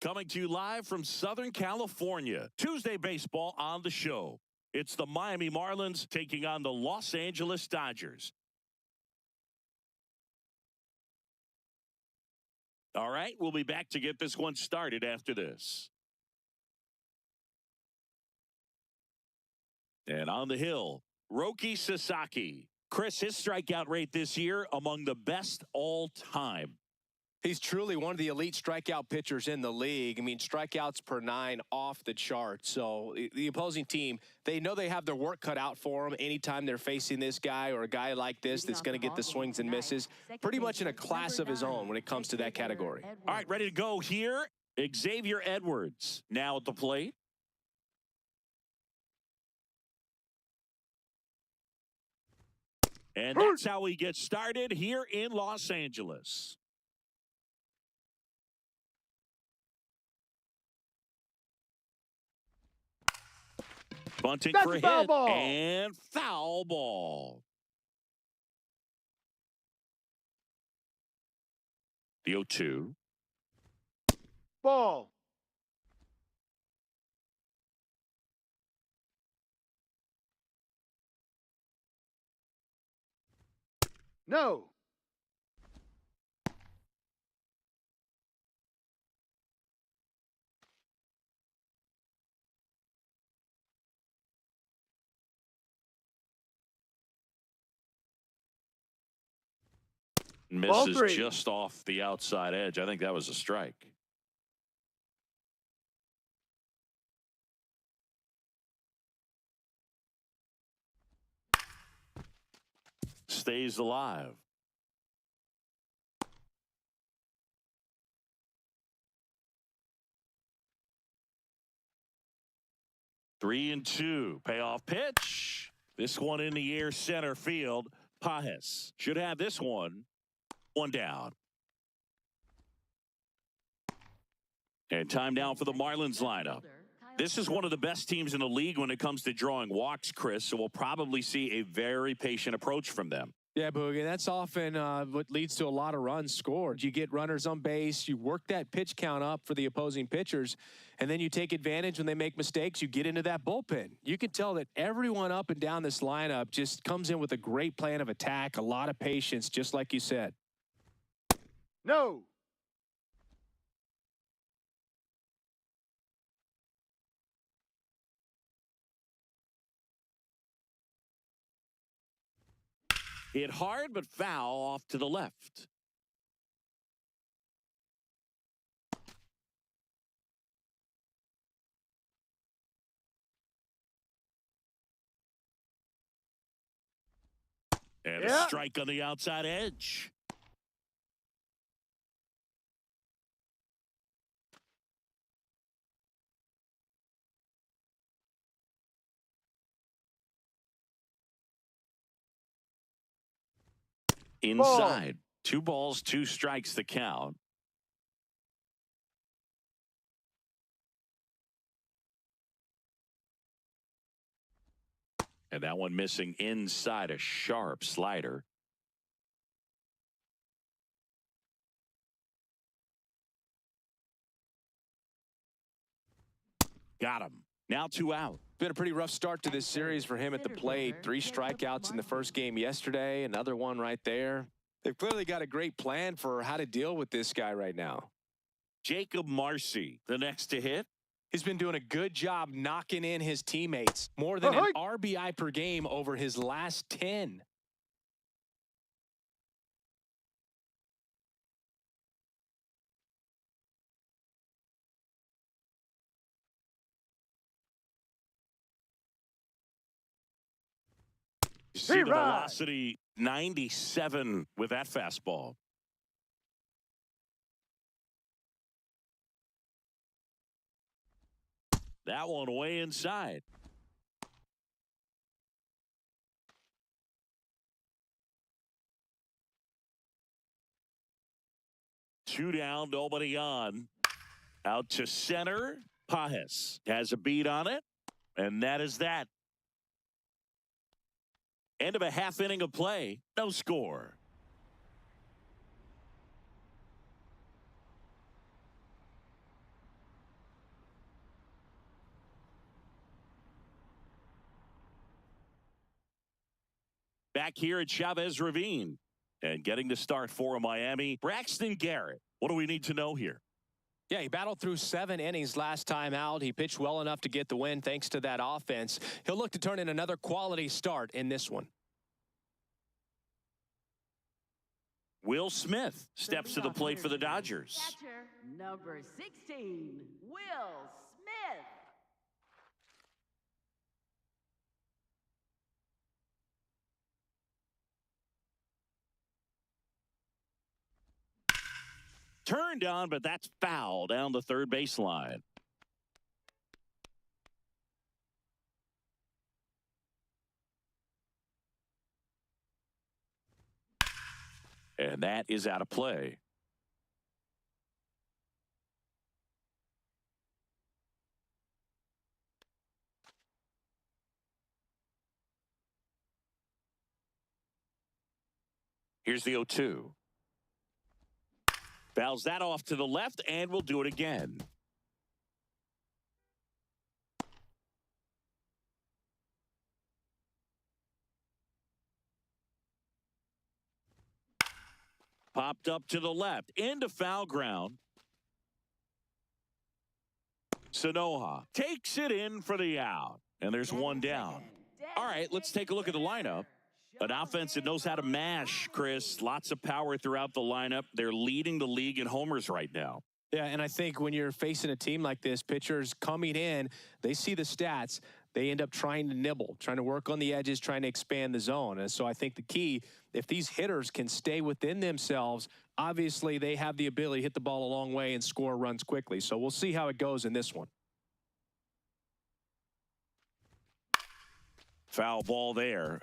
Coming to you live from Southern California. Tuesday baseball on the show. It's the Miami Marlins taking on the Los Angeles Dodgers. All right, we'll be back to get this one started after this. And on the hill, Roki Sasaki. Chris, his strikeout rate this year among the best all time. He's truly one of the elite strikeout pitchers in the league. I mean, strikeouts per 9 off the chart. So the opposing team, they know they have their work cut out for them anytime they're facing this guy or a guy like this that's going to get the swings and misses. Pretty much in a class of his own when it comes to that category. All right, ready to go here. Xavier Edwards now at the plate. And that's how we get started here in Los Angeles. Bunting for a hit and foul ball. The 0-2. Ball. No. Misses just off the outside edge. I think that was a strike. Stays alive. Three and two. Payoff pitch. This one in the air center field. Pajes should have this one. One down. And time now for the Marlins lineup. This is one of the best teams in the league when it comes to drawing walks, Chris, so we'll probably see a very patient approach from them. Yeah, Boogie, that's often what leads to a lot of runs scored. You get runners on base, you work that pitch count up for the opposing pitchers, and then you take advantage when they make mistakes. You get into that bullpen. You can tell that everyone up and down this lineup just comes in with a great plan of attack, a lot of patience, just like you said. No. Hit hard, but foul off to the left. And a strike on the outside edge. Inside. 2 balls, 2 strikes the count. And that one missing inside, a sharp slider. Got him. Now 2 out. Been a pretty rough start to this series for him at the plate. 3 strikeouts in the first game yesterday. Another one right there. They've clearly got a great plan for how to deal with this guy right now. Jacob Marcy, the next to hit. He's been doing a good job knocking in his teammates. More than an RBI per game over his last 10. You see the velocity 97 with that fastball. That one way inside. Two down, nobody on. Out to center. Pajes has a beat on it, and that is that. End of a half inning of play. No score. Back here at Chavez Ravine. And getting the start for Miami, Braxton Garrett. What do we need to know here? Yeah, he battled through 7 innings last time out. He pitched well enough to get the win thanks to that offense. He'll look to turn in another quality start in this one. Will Smith steps to the plate for the Dodgers. Catcher, number 16, Will Smith. Turned on, but that's foul down the third baseline. And that is out of play. Here's the 0-2. Fouls that off to the left, and we'll do it again. Popped up to the left, into foul ground. Sanoha takes it in for the out, and there's one down. All right, let's take a look at the lineup. An offense that knows how to mash, Chris. Lots of power throughout the lineup. They're leading the league in homers right now. Yeah, and I think when you're facing a team like this, pitchers coming in, they see the stats. They end up trying to nibble, trying to work on the edges, trying to expand the zone. And so I think the key, if these hitters can stay within themselves, obviously they have the ability to hit the ball a long way and score runs quickly. So we'll see how it goes in this one. Foul ball there.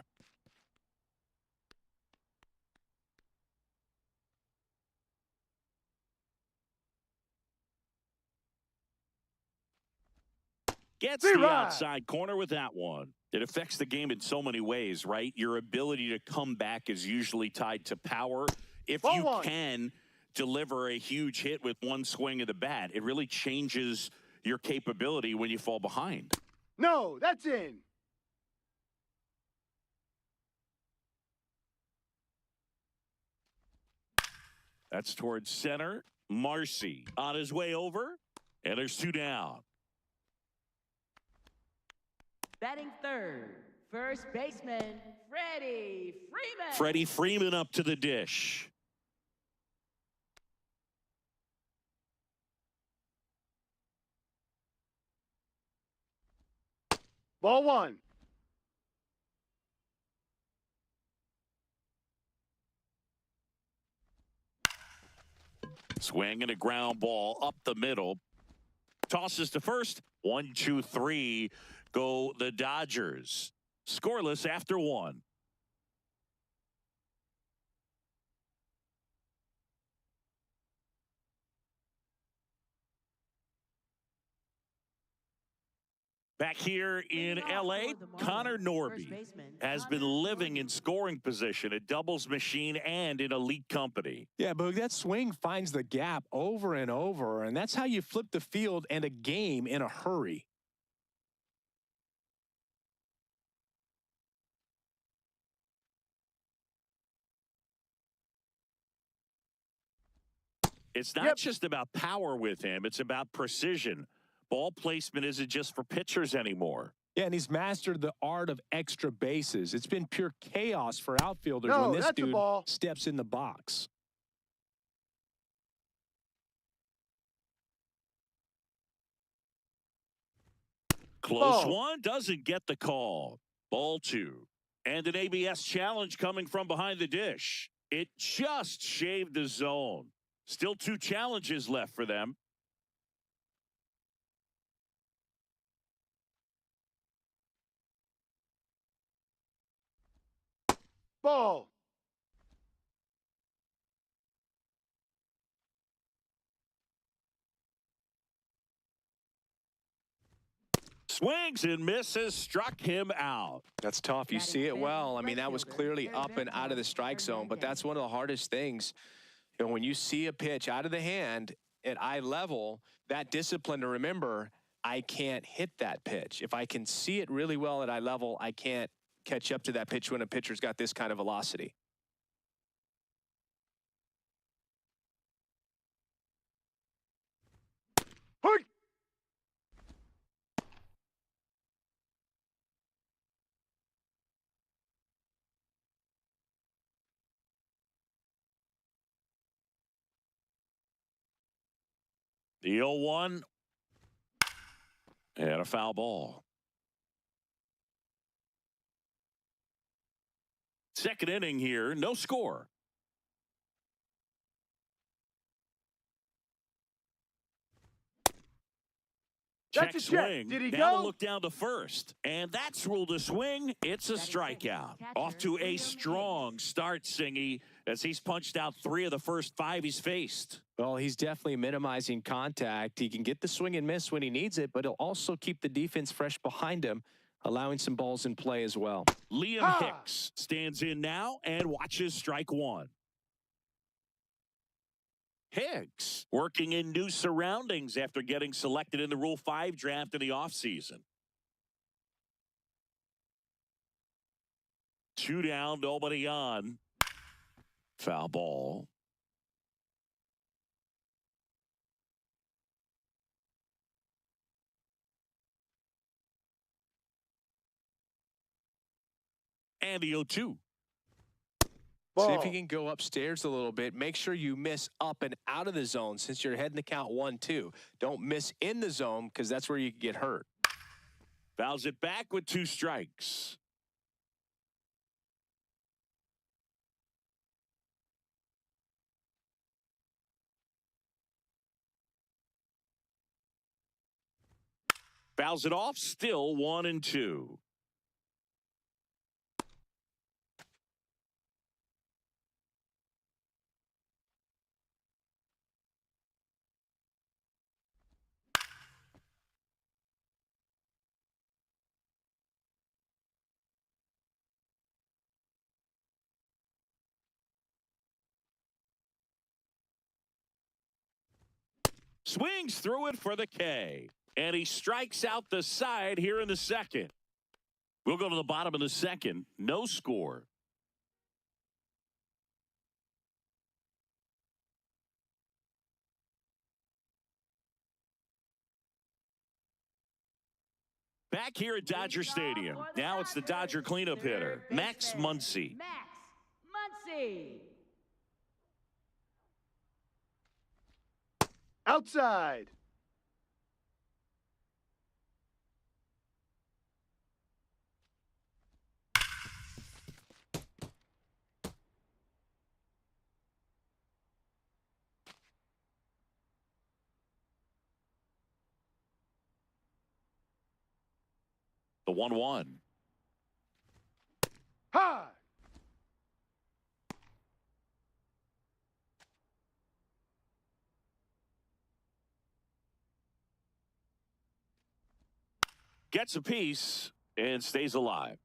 Gets the outside corner with that one. It affects the game in so many ways, right? Your ability to come back is usually tied to power. If you can deliver a huge hit with one swing of the bat, it really changes your capability when you fall behind. No, that's in. That's towards center. Marcy on his way over, and there's 2 down. Batting third, first baseman, Freddie Freeman. Freddie Freeman up to the dish. Ball 1. Swing and a ground ball up the middle. Tosses to first. 1, 2, 3. Go the Dodgers. Scoreless after 1. Back here in L.A., Connor Norby has been living in scoring position, a doubles machine, and in elite company. Yeah, Boog, that swing finds the gap over and over, and that's how you flip the field and a game in a hurry. It's not just about power with him. It's about precision. Ball placement isn't just for pitchers anymore. Yeah, and he's mastered the art of extra bases. It's been pure chaos for outfielders when this dude steps in the box. Close one, doesn't get the call. Ball 2. And an ABS challenge coming from behind the dish. It just shaved the zone. Still 2 challenges left for them. Ball. Swings and misses, struck him out. That's tough. You see it well. I mean, that was clearly up and out of the strike zone, but that's one of the hardest things. You know, when you see a pitch out of the hand at eye level, that discipline to remember, I can't hit that pitch. If I can see it really well at eye level, I can't catch up to that pitch when a pitcher's got this kind of velocity. Hey! The 0-1 and a foul ball. Second inning here, no score. That's Check a check. swing. Did he now go? to look down to first. And that's ruled a swing. It's a strikeout. Off to a strong start, Singy, as he's punched out 3 of the first 5 he's faced. Well, he's definitely minimizing contact. He can get the swing and miss when he needs it, but he'll also keep the defense fresh behind him, allowing some balls in play as well. Liam Hicks stands in now and watches strike 1. Hicks working in new surroundings after getting selected in the Rule 5 draft in the offseason. 2 down, nobody on. Foul ball. And the 0-2. See if you can go upstairs a little bit. Make sure you miss up and out of the zone since you're heading to count 1-2. Don't miss in the zone because that's where you can get hurt. Fouls it back with 2 strikes. Fouls it off, still 1-2. Swings through it for the K. And he strikes out the side here in the second. We'll go to the bottom of the second. No score. Back here at Dodger Stadium. Now it's the Dodger cleanup hitter, Max Muncy. Max Muncy. Outside. The 1-1. High. Gets a piece and stays alive.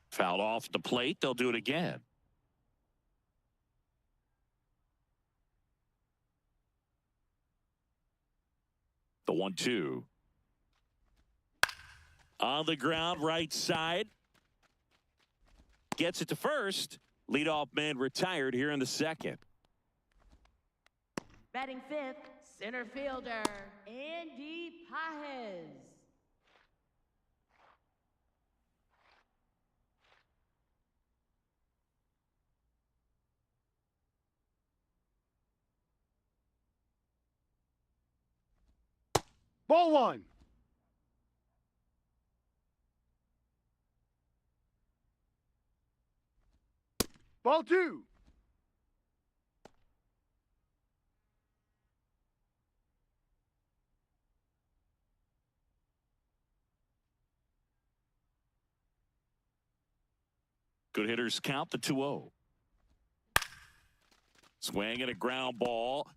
Fouled off the plate. They'll do it again. The 1-2. On the ground, right side. Gets it to first. Leadoff man retired here in the second. Batting 5th, center fielder, Andy Pajes. Ball 1. Ball 2. Good hitters count the 2-0. Swing and a ground ball.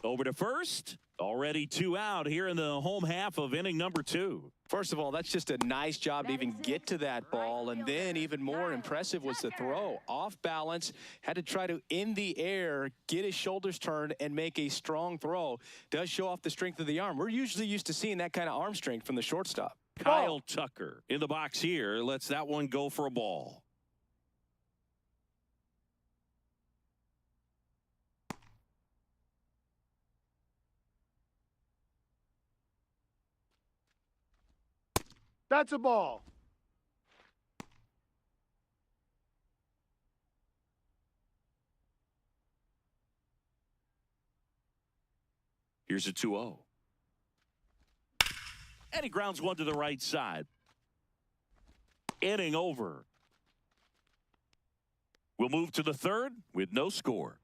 Over to first. Already 2 out here in the home half of inning number 2. First of all, that's just a nice job to even get to that ball. And then even more impressive was the throw. Off balance, had to try to, in the air, get his shoulders turned and make a strong throw. Does show off the strength of the arm. We're usually used to seeing that kind of arm strength from the shortstop. Kyle Tucker in the box here. Lets that one go for a ball. That's a ball. Here's a 2-0. And he grounds one to the right side. Inning over. We'll move to the third with no score.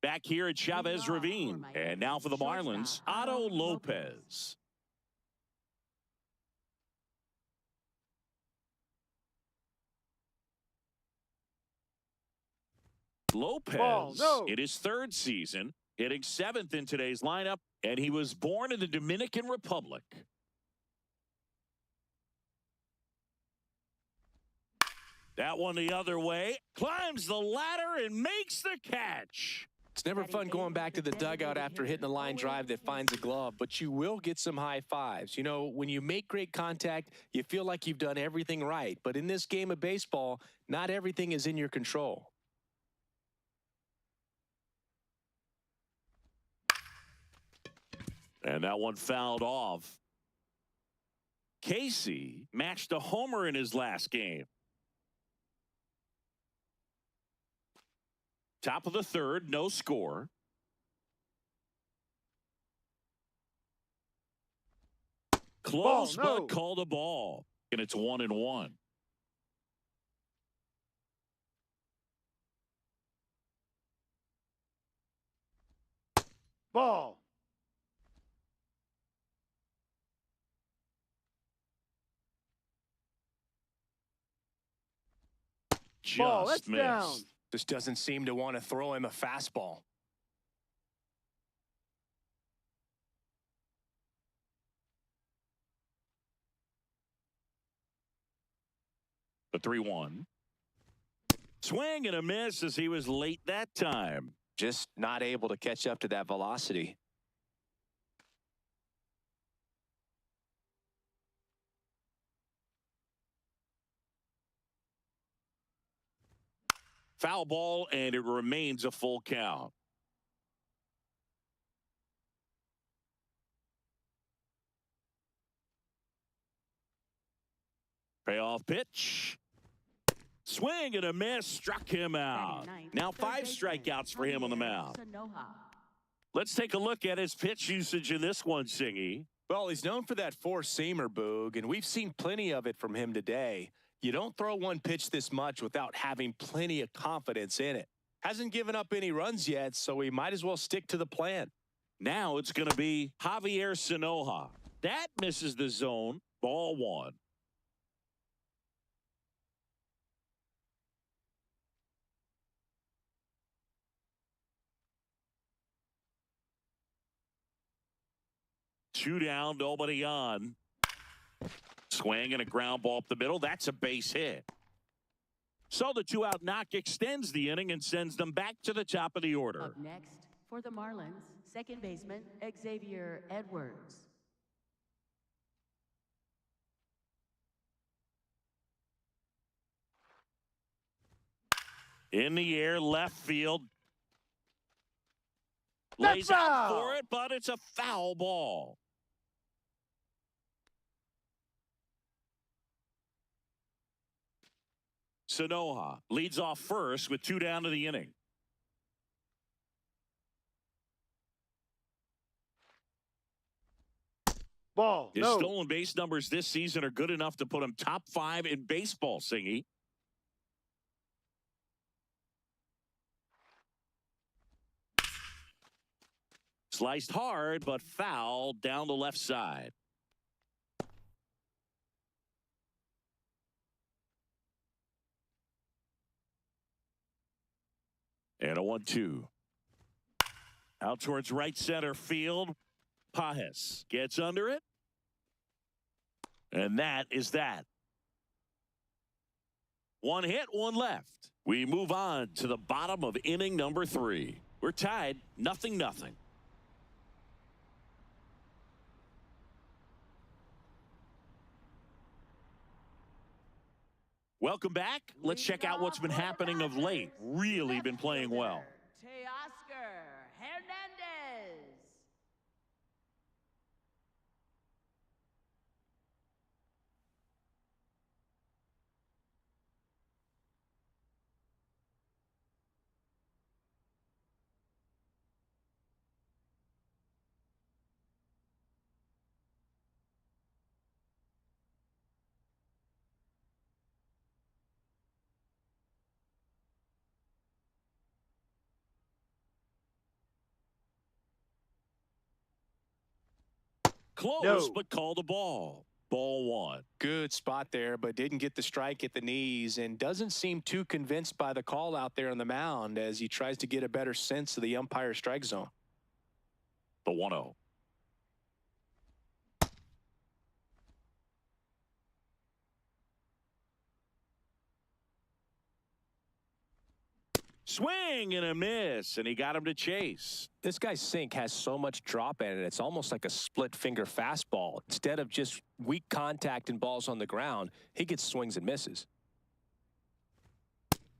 Back here at Chavez Ravine. And now for the Marlins, Otto Lopez. Lopez in his 3rd season, hitting 7th in today's lineup, and he was born in the Dominican Republic. That one the other way, climbs the ladder and makes the catch. It's never fun going back to the dugout after hitting a line drive that finds a glove, but you will get some high fives. You know, when you make great contact, you feel like you've done everything right. But in this game of baseball, not everything is in your control. And that one fouled off. Casey matched a homer in his last game. Top of the 3rd, no score. Close, but called a ball. And it's 1-1. Ball. Just missed. Down. Just doesn't seem to want to throw him a fastball. The 3-1. Swing and a miss as he was late that time. Just not able to catch up to that velocity. Foul ball, and it remains a full count. Payoff pitch. Swing and a miss, struck him out. Now 5 strikeouts for him on the mound. Let's take a look at his pitch usage in this one, Singy. Well, he's known for that 4-seamer, Boog, and we've seen plenty of it from him today. You don't throw one pitch this much without having plenty of confidence in it. Hasn't given up any runs yet, so we might as well stick to the plan. Now it's going to be Javier Sanoja. That misses the zone. Ball 1. Two down, nobody on. Swing and a ground ball up the middle. That's a base hit. So the 2-out knock extends the inning and sends them back to the top of the order. Up next for the Marlins, second baseman Xavier Edwards. In the air, left field. Lays out for it, but it's a foul ball. Sanoja leads off first with 2 down to the inning. Ball. His stolen base numbers this season are good enough to put him top 5 in baseball, Singy. Sliced hard, but foul down the left side. And a 1-2. Out towards right center field. Pajes gets under it. And that is that. One hit, one left. We move on to the bottom of inning number 3. We're tied 0-0. Welcome back. Let's check out what's been happening of late. Really been playing well. Teoscar Hernandez. Close, No. but call the ball. Ball 1. Good spot there, but didn't get the strike at the knees and doesn't seem too convinced by the call out there on the mound as he tries to get a better sense of the umpire strike zone. The 1-0. Swing and a miss, and he got him to chase. This guy's sink has so much drop in it, it's almost like a split finger fastball. Instead of just weak contact and balls on the ground, he gets swings and misses.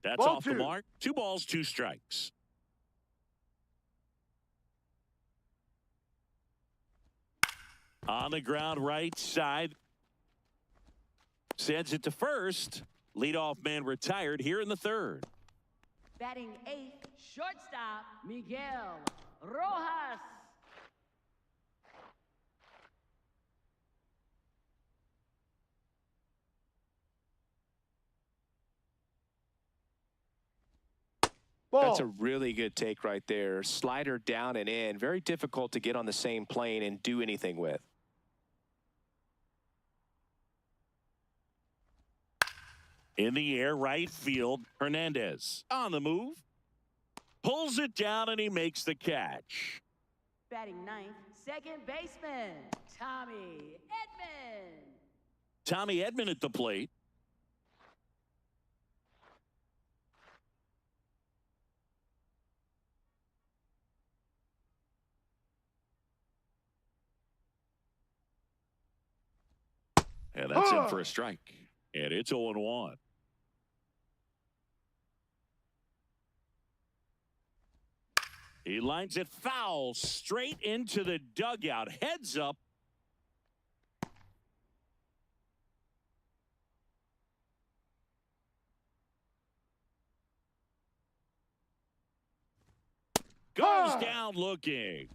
That's Ball off 2. the mark. 2 balls, 2 strikes. On the ground right side. Sends it to first. Leadoff man retired here in the 3rd. Batting 8th, shortstop Miguel Rojas. Ball. That's a really good take right there. Slider down and in. Very difficult to get on the same plane and do anything with. In the air, right field, Hernandez on the move. Pulls it down and he makes the catch. Batting 9th, second baseman Tommy Edman. Tommy Edman at the plate. And that's in for a strike. And it's 0-1. He lines it foul straight into the dugout. Heads up. Goes down looking.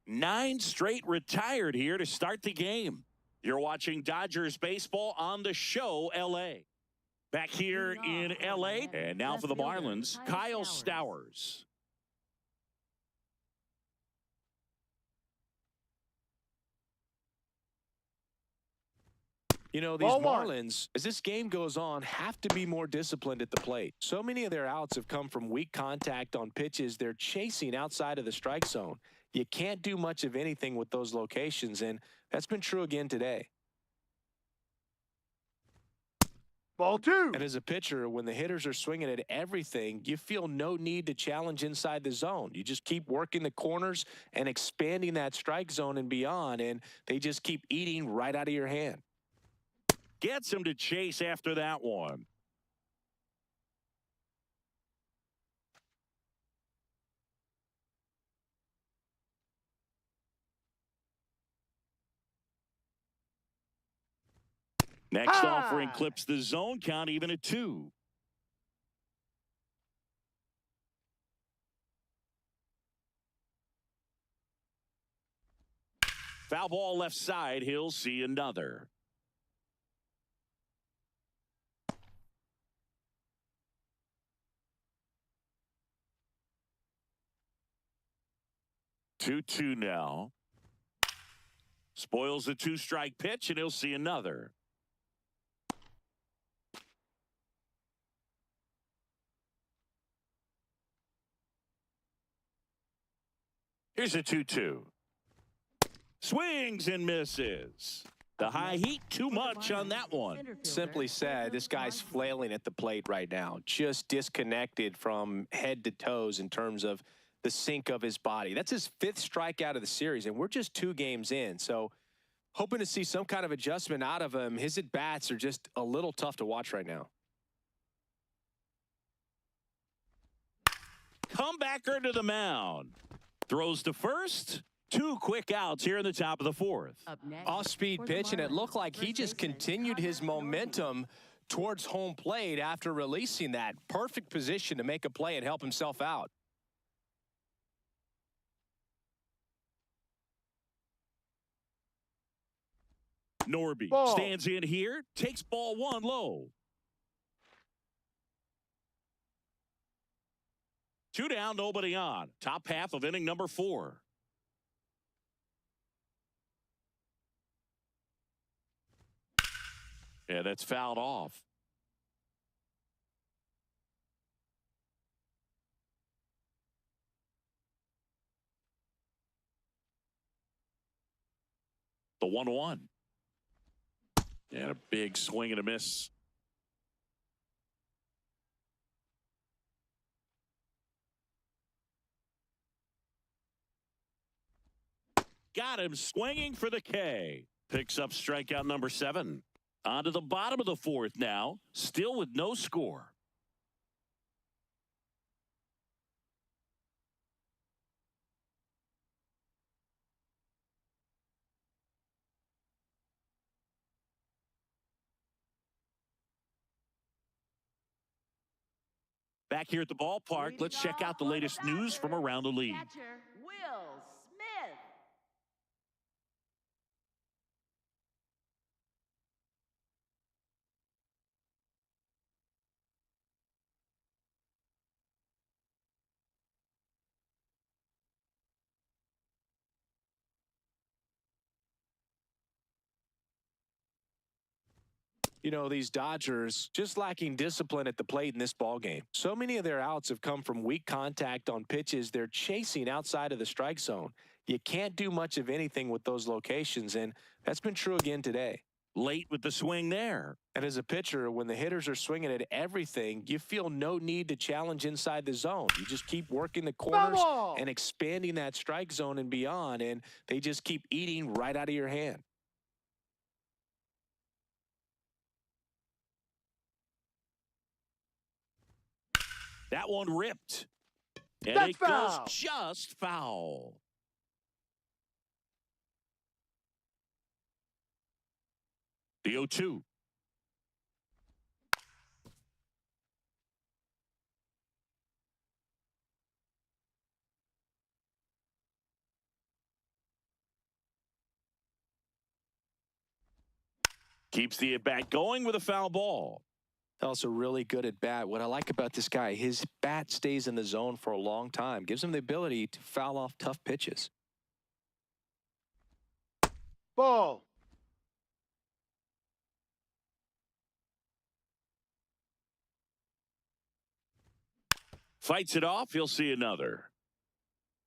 9 straight retired here to start the game. You're watching Dodgers baseball on the show, L.A. Back here in L.A. And now for the Marlins, Kyle Stowers. You know, these Marlins, as this game goes on, have to be more disciplined at the plate. So many of their outs have come from weak contact on pitches they're chasing outside of the strike zone. You can't do much of anything with those locations, and that's been true again today. Ball 2. And as a pitcher, when the hitters are swinging at everything, you feel no need to challenge inside the zone. You just keep working the corners and expanding that strike zone and beyond, and they just keep eating right out of your hand. Gets him to chase after that one. Next offering clips the zone count even at 2. Foul ball left side. He'll see another. Two now. Spoils the 2-strike pitch, and he'll see another. Here's a 2-2. Swings and misses. The high heat, too much on that one. Simply said, this guy's flailing at the plate right now, just disconnected from head to toes in terms of the sync of his body. That's his 5th strikeout of the series, and we're just 2 games in. So hoping to see some kind of adjustment out of him. His at-bats are just a little tough to watch right now. Comebacker to the mound. Throws to first. 2 quick outs here in the top of the 4th. Off-speed pitch, and it looked like he just continued his momentum towards home plate after releasing that. Perfect position to make a play and help himself out. Norby stands in here, takes ball 1 low. 2 down, nobody on. Top half of inning number 4. Yeah, that's fouled off. The 1-1. And a big swing and a miss. Got him swinging for the K. Picks up strikeout number 7. On to the bottom of the 4th now, still with no score. Back here at the ballpark, let's check out the latest news from around the league. Catcher Will Smith. You know, these Dodgers just lacking discipline at the plate in this ballgame. So many of their outs have come from weak contact on pitches they're chasing outside of the strike zone. You can't do much of anything with those locations, and that's been true again today. Late with the swing there. And as a pitcher, when the hitters are swinging at everything, you feel no need to challenge inside the zone. You just keep working the corners and expanding that strike zone and beyond, and they just keep eating right out of your hand. That one ripped. And That's it foul. goes just foul. The 0-2. Keeps the at-bat going with a foul ball. Also really good at bat. What I like about this guy, his bat stays in the zone for a long time. Gives him the ability to foul off tough pitches. Ball. Fights it off. He'll see another.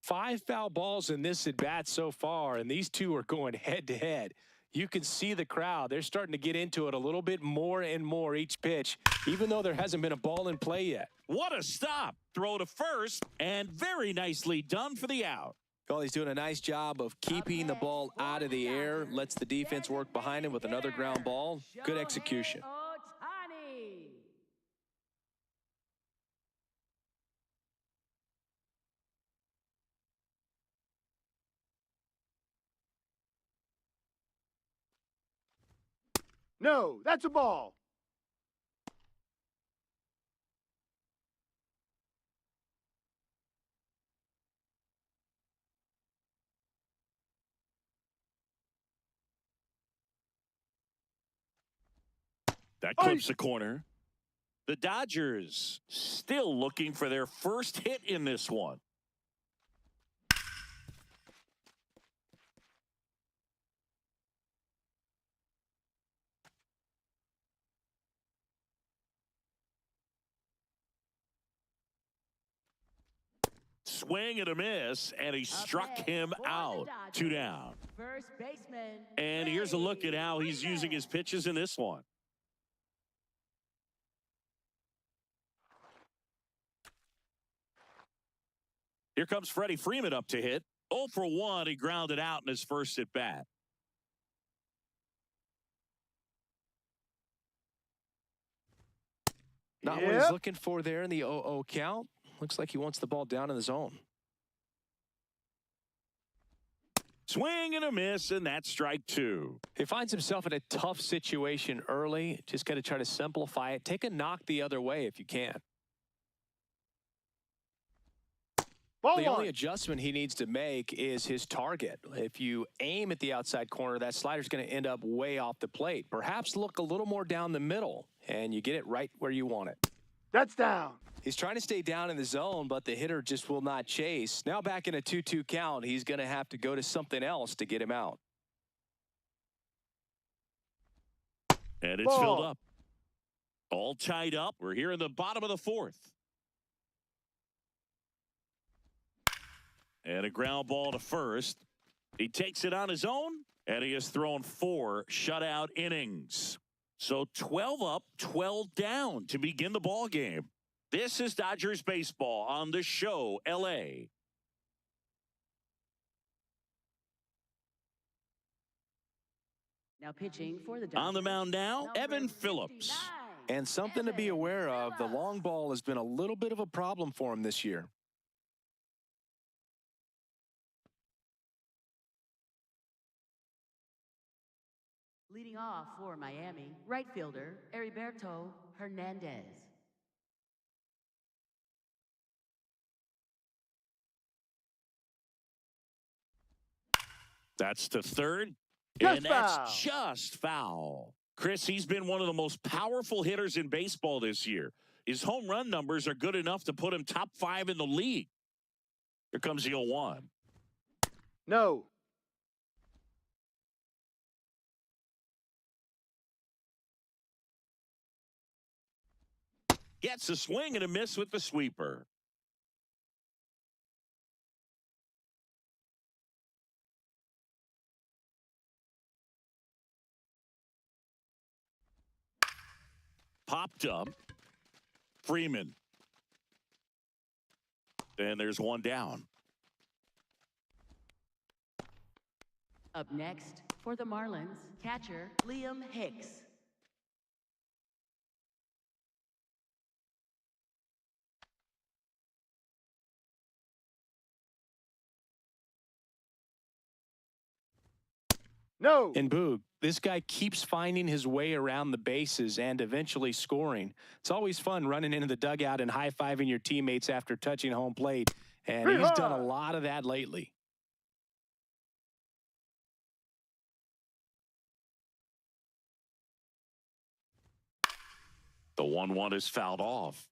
5 foul balls in this at bat so far, and these two are going head to head. You can see the crowd. They're starting to get into it a little bit more and more each pitch, even though there hasn't been a ball in play yet. What a stop. Throw to first, and very nicely done for the out. Well, he's doing a nice job of keeping the ball out of the air, lets the defense work behind him with another ground ball. Good execution. Ohtani. No, that's a ball. That clips the corner. The Dodgers still looking for their first hit in this one. swing and a miss, and he struck him out. 2 down. First baseman. And here's a look at how he's using his pitches in this one. Here comes Freddie Freeman up to hit. 0 for 1. He grounded out in his first at bat. Not what he's looking for there in the 0-0 count. Looks like he wants the ball down in the zone. Swing and a miss, and that's strike 2. He finds himself in a tough situation early. Just got to try to simplify it. Take a knock the other way if you can. The only adjustment he needs to make is his target. If you aim at the outside corner, that slider's going to end up way off the plate. Perhaps look a little more down the middle, and you get it right where you want it. That's down. He's trying to stay down in the zone, but the hitter just will not chase. Now back in a 2-2 count, he's going to have to go to something else to get him out. And it's filled up. All tied up. We're here in the bottom of the 4th. And a ground ball to first. He takes it on his own, and he has thrown 4 shutout innings. So 12 up, 12 down to begin the ball game. This is Dodgers baseball on the show, L.A. Now pitching for the Dodgers. On the mound now, Number Evan 59. Phillips. And something to be aware of, the long ball has been a little bit of a problem for him this year. Leading off for Miami, right fielder, Heriberto Hernandez. That's to third. Just And that's foul. just foul. Chris, he's been one of the most powerful hitters in baseball this year. His home run numbers are good enough to put him top 5 in the league. Here comes the 0-1. No. Gets a swing and a miss with the sweeper. Popped up. Freeman. And there's 1 down. Up next for the Marlins, catcher Liam Hicks. No. And Boog, this guy keeps finding his way around the bases and eventually scoring. It's always fun running into the dugout and high-fiving your teammates after touching home plate, and he's done a lot of that lately. The 1-1 is fouled off.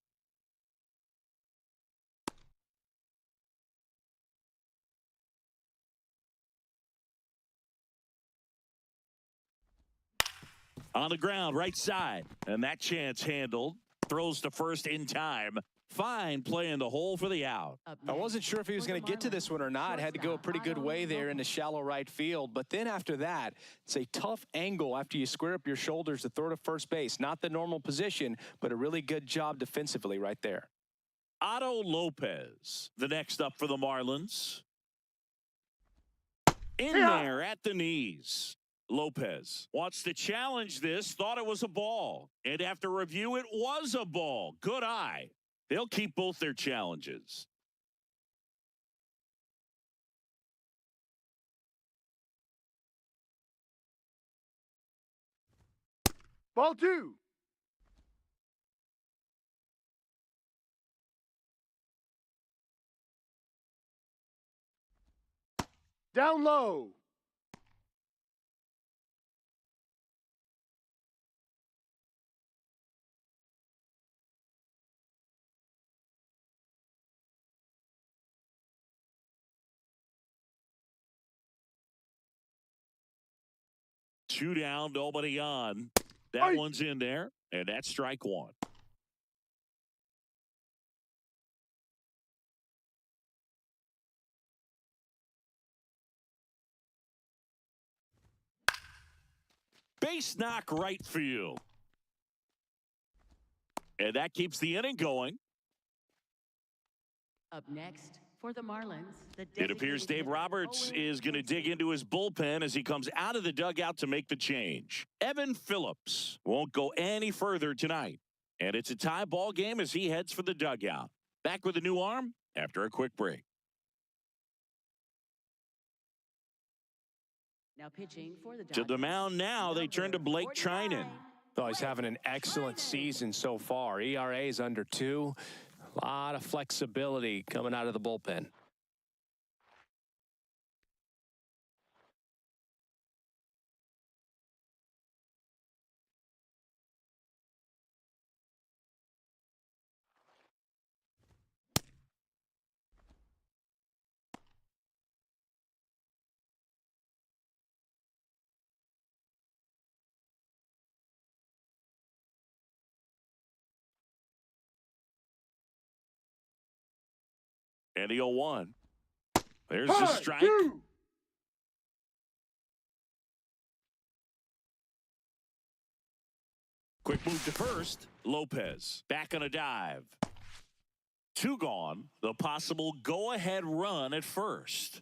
On the ground, right side. And that chance handled. Throws to first in time. Fine play in the hole for the out. I wasn't sure if he was going to get to this one or not. Had to go a pretty good way there into shallow right field. But then after that, it's a tough angle after you square up your shoulders to throw to first base. Not the normal position, but a really good job defensively right there. Otto Lopez, the next up for the Marlins. In there at the knees. Lopez wants to challenge this, thought it was a ball. And after review, it was a ball. Good eye. They'll keep both their challenges. Ball 2. Down low. Two down, nobody on. That one's in there, and that's strike 1. Base knock right field. And that keeps the inning going. Up next for the Marlins, It appears Dave Roberts is going to dig into his bullpen as he comes out of the dugout to make the change. Evan Phillips won't go any further tonight. And it's a tie ball game as he heads for the dugout. Back with a new arm after a quick break. Now pitching for the To Dodgers. the mound now, they turn to Blake 49. Trinan. Oh, he's having an excellent season so far. ERA is under 2. A lot of flexibility coming out of the bullpen. And the 0-1. There's the strike. 2. Quick move to first. Lopez back on a dive. 2 gone. The possible go-ahead run at first.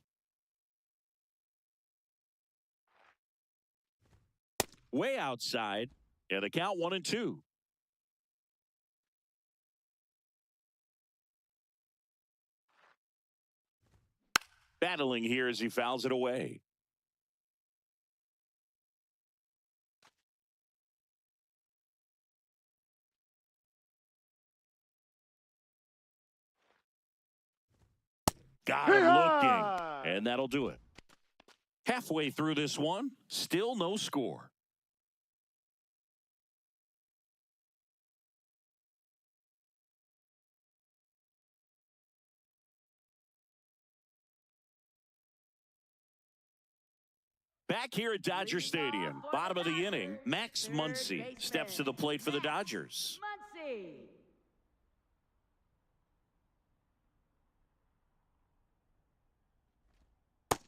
Way outside. And the count 1-2. Battling here as he fouls it away. Got him looking. And that'll do it. Halfway through this one, still no score. Back here at Dodger Stadium, bottom of the inning, Max Muncy steps to the plate for the Dodgers. Muncy.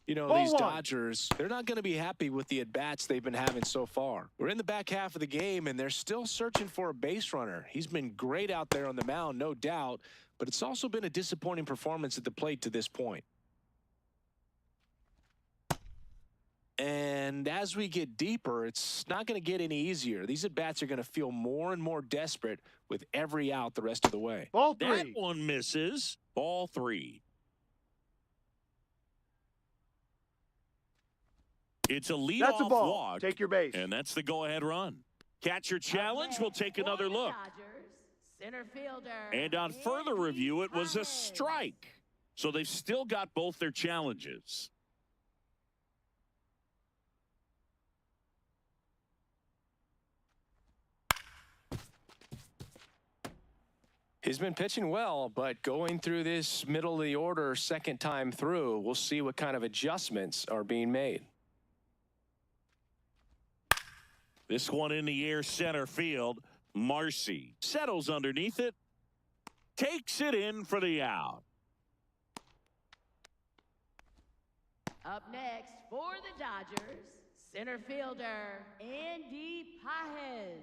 You know, Ball these 1. Dodgers, they're not going to be happy with the at-bats they've been having so far. We're in the back half of the game, and they're still searching for a base runner. He's been great out there on the mound, no doubt, but it's also been a disappointing performance at the plate to this point. And as we get deeper, it's not going to get any easier. These at-bats are going to feel more and more desperate with every out the rest of the way. Ball That 3. one misses. Ball 3. It's a That's a leadoff ball. walk. Take your base. And that's the go-ahead run. Catcher challenge. We'll take For another the look. Dodgers, center fielder. And on further Andy review, it was a Perez. strike. So they've still got both their challenges. He's been pitching well, but going through this middle of the order second time through, we'll see what kind of adjustments are being made. This one in the air center field. Marcy settles underneath it. Takes it in for the out. Up next for the Dodgers, center fielder Andy Perez.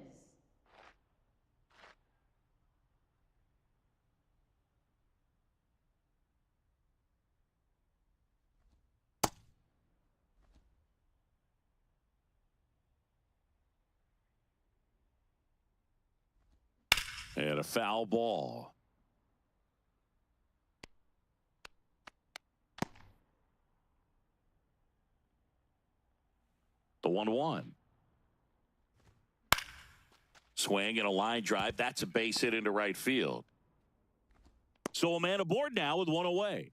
And a foul ball. The 1-1. Swing and a line drive. That's a base hit into right field. So a man aboard now with one away.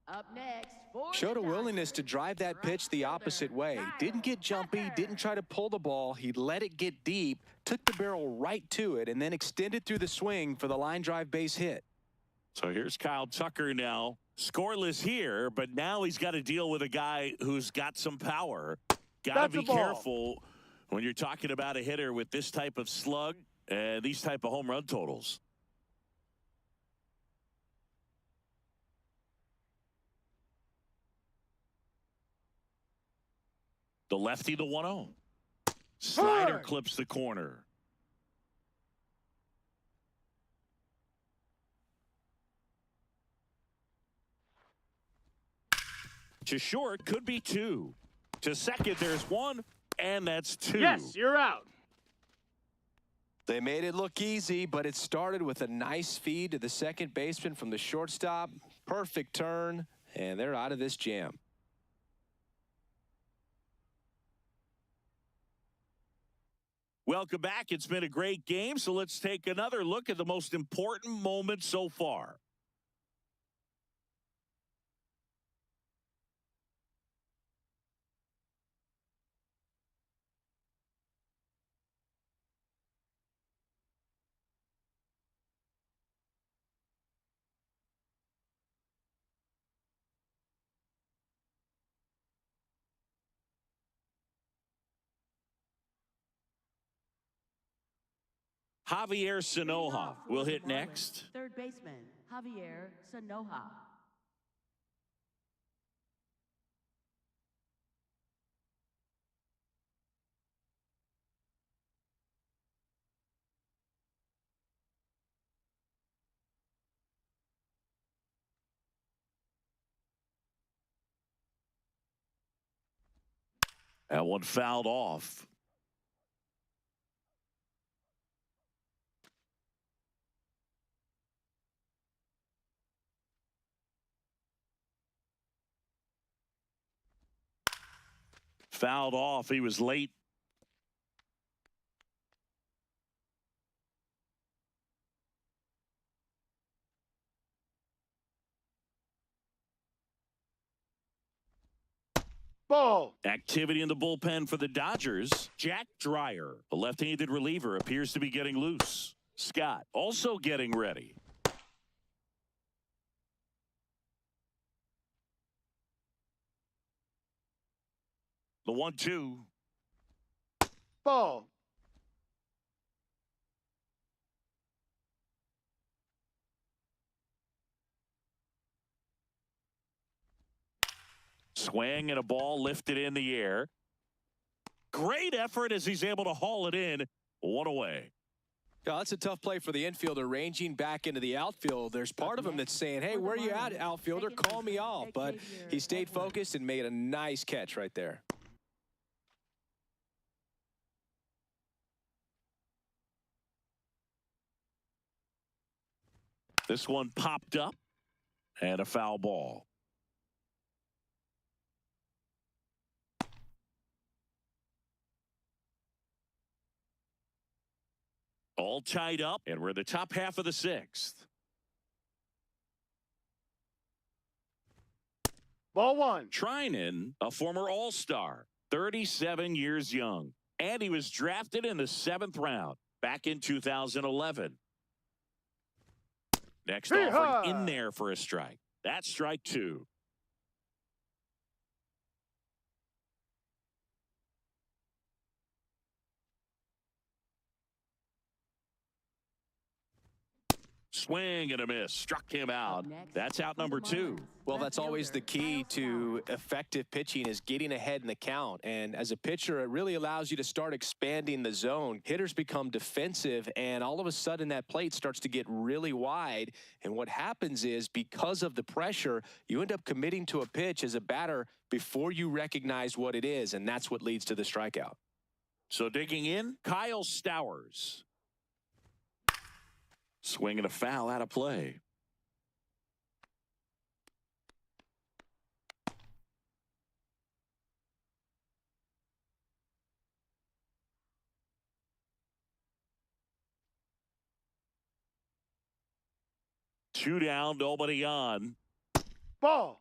Up next for Showed the a willingness to Dodgers, drive that pitch the opposite way. Didn't get jumpy, didn't try to pull the ball. He let it get deep, took the barrel right to it, and then extended through the swing for the line drive base hit. So here's Kyle Tucker now. Scoreless here, but now he's got to deal with a guy who's got some power. Got to That's be a ball. careful when you're talking about a hitter with this type of slug and these type of home run totals. The lefty, the 1-0. Slider Hard. clips the corner. To short, could be two. To second, there's one, and that's two. Yes, you're out. They made it look easy, but it started with a nice feed to the second baseman from the shortstop. Perfect turn, and they're out of this jam. Welcome back. It's been a great game, so let's take another look at the most important moment so far. Javier Sanoja will hit next. Third baseman, Javier Sanoja. That one fouled off. Fouled off. He was late. Ball. Activity in the bullpen for the Dodgers. Jack Dreyer, the left-handed reliever, appears to be getting loose. Scott also getting ready. The 1-2. Ball. Swing and a ball lifted in the air. Great effort as he's able to haul it in. One away. Yeah, that's a tough play for the infielder, ranging back into the outfield. There's part of him that's saying, hey, where you at, outfielder? Call me off. But he stayed focused and made a nice catch right there. This one popped up and a foul ball. All tied up, and we're in the top half of the sixth. Ball one. Trinan, a former All-Star, 37 years young, and he was drafted in the 7th round back in 2011. Next offering in there for a strike. That's strike two. Swing and a miss. Struck him out. That's out number two. Well, that's always the key to effective pitching, is getting ahead in the count. And as a pitcher, it really allows you to start expanding the zone. Hitters become defensive, and all of a sudden that plate starts to get really wide. And what happens is, because of the pressure, you end up committing to a pitch as a batter before you recognize what it is, and that's what leads to the strikeout. So digging in, Kyle Stowers. Swing and a foul out of play. Two down, nobody on. Ball.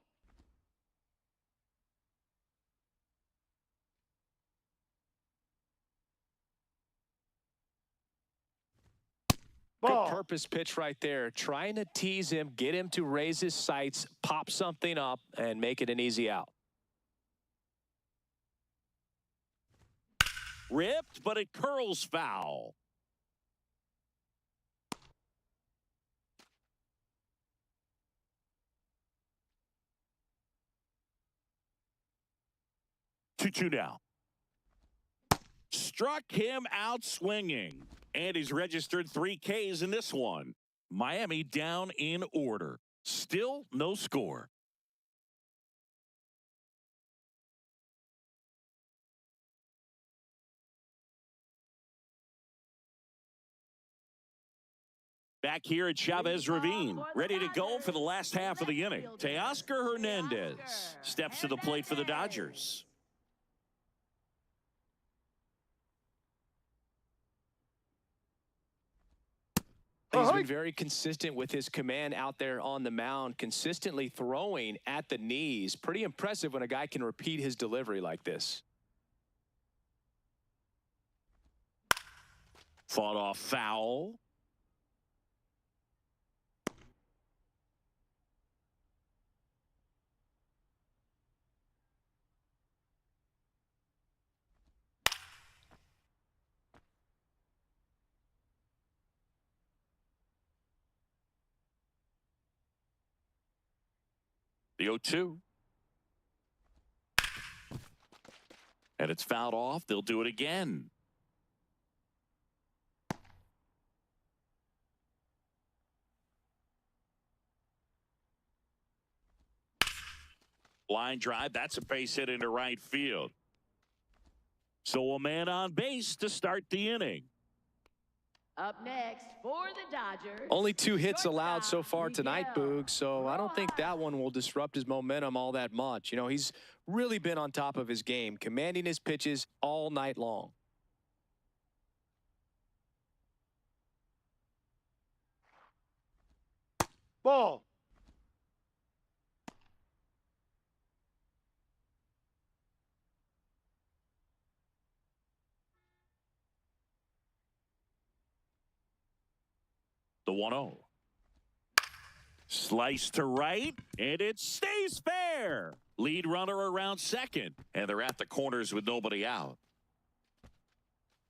Good purpose pitch right there. Trying to tease him, get him to raise his sights, pop something up, and make it an easy out. Ripped, but it curls foul. Two now. struck him out swinging. And he's registered 3 Ks in this one. Miami down in order. Still no score. Back here at Chavez Ravine, ready to go for the last half of the inning. Teoscar Hernandez steps to the plate for the Dodgers. He's been very consistent with his command out there on the mound, consistently throwing at the knees. Pretty impressive when a guy can repeat his delivery like this. Fought off foul. The 0-2. And it's fouled off. They'll do it again. Line drive. That's a base hit into right field. So a man on base to start the inning. Up next for the Dodgers. Only 2 hits allowed so far tonight, Boog, so I don't think that one will disrupt his momentum all that much. You know, he's really been on top of his game, commanding his pitches all night long. Ball. The 1-0. Slice to right, and it stays fair. Lead runner around second, and they're at the corners with nobody out.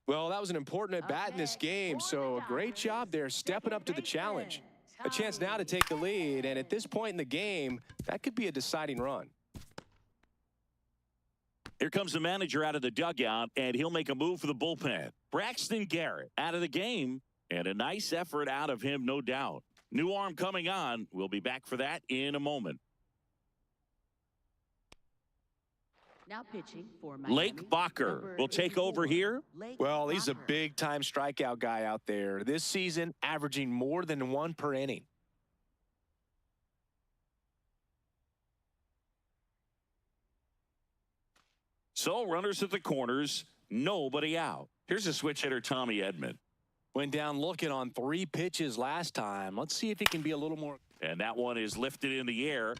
Well, that was an important at-bat in this game, so a great job there stepping up to the challenge. A chance now to take the lead, and at this point in the game, that could be a deciding run. Here comes the manager out of the dugout, and he'll make a move for the bullpen. Braxton Garrett out of the game, and a nice effort out of him, no doubt. New arm coming on. We'll be back for that in a moment. Now pitching for Miami. Lake Bacher will take over here. Well, he's a big-time strikeout guy out there. This season, averaging more than 1 per inning. So runners at the corners, nobody out. Here's a switch hitter, Tommy Edman. Went down looking on 3 pitches last time. Let's see if he can be a little more. And that one is lifted in the air.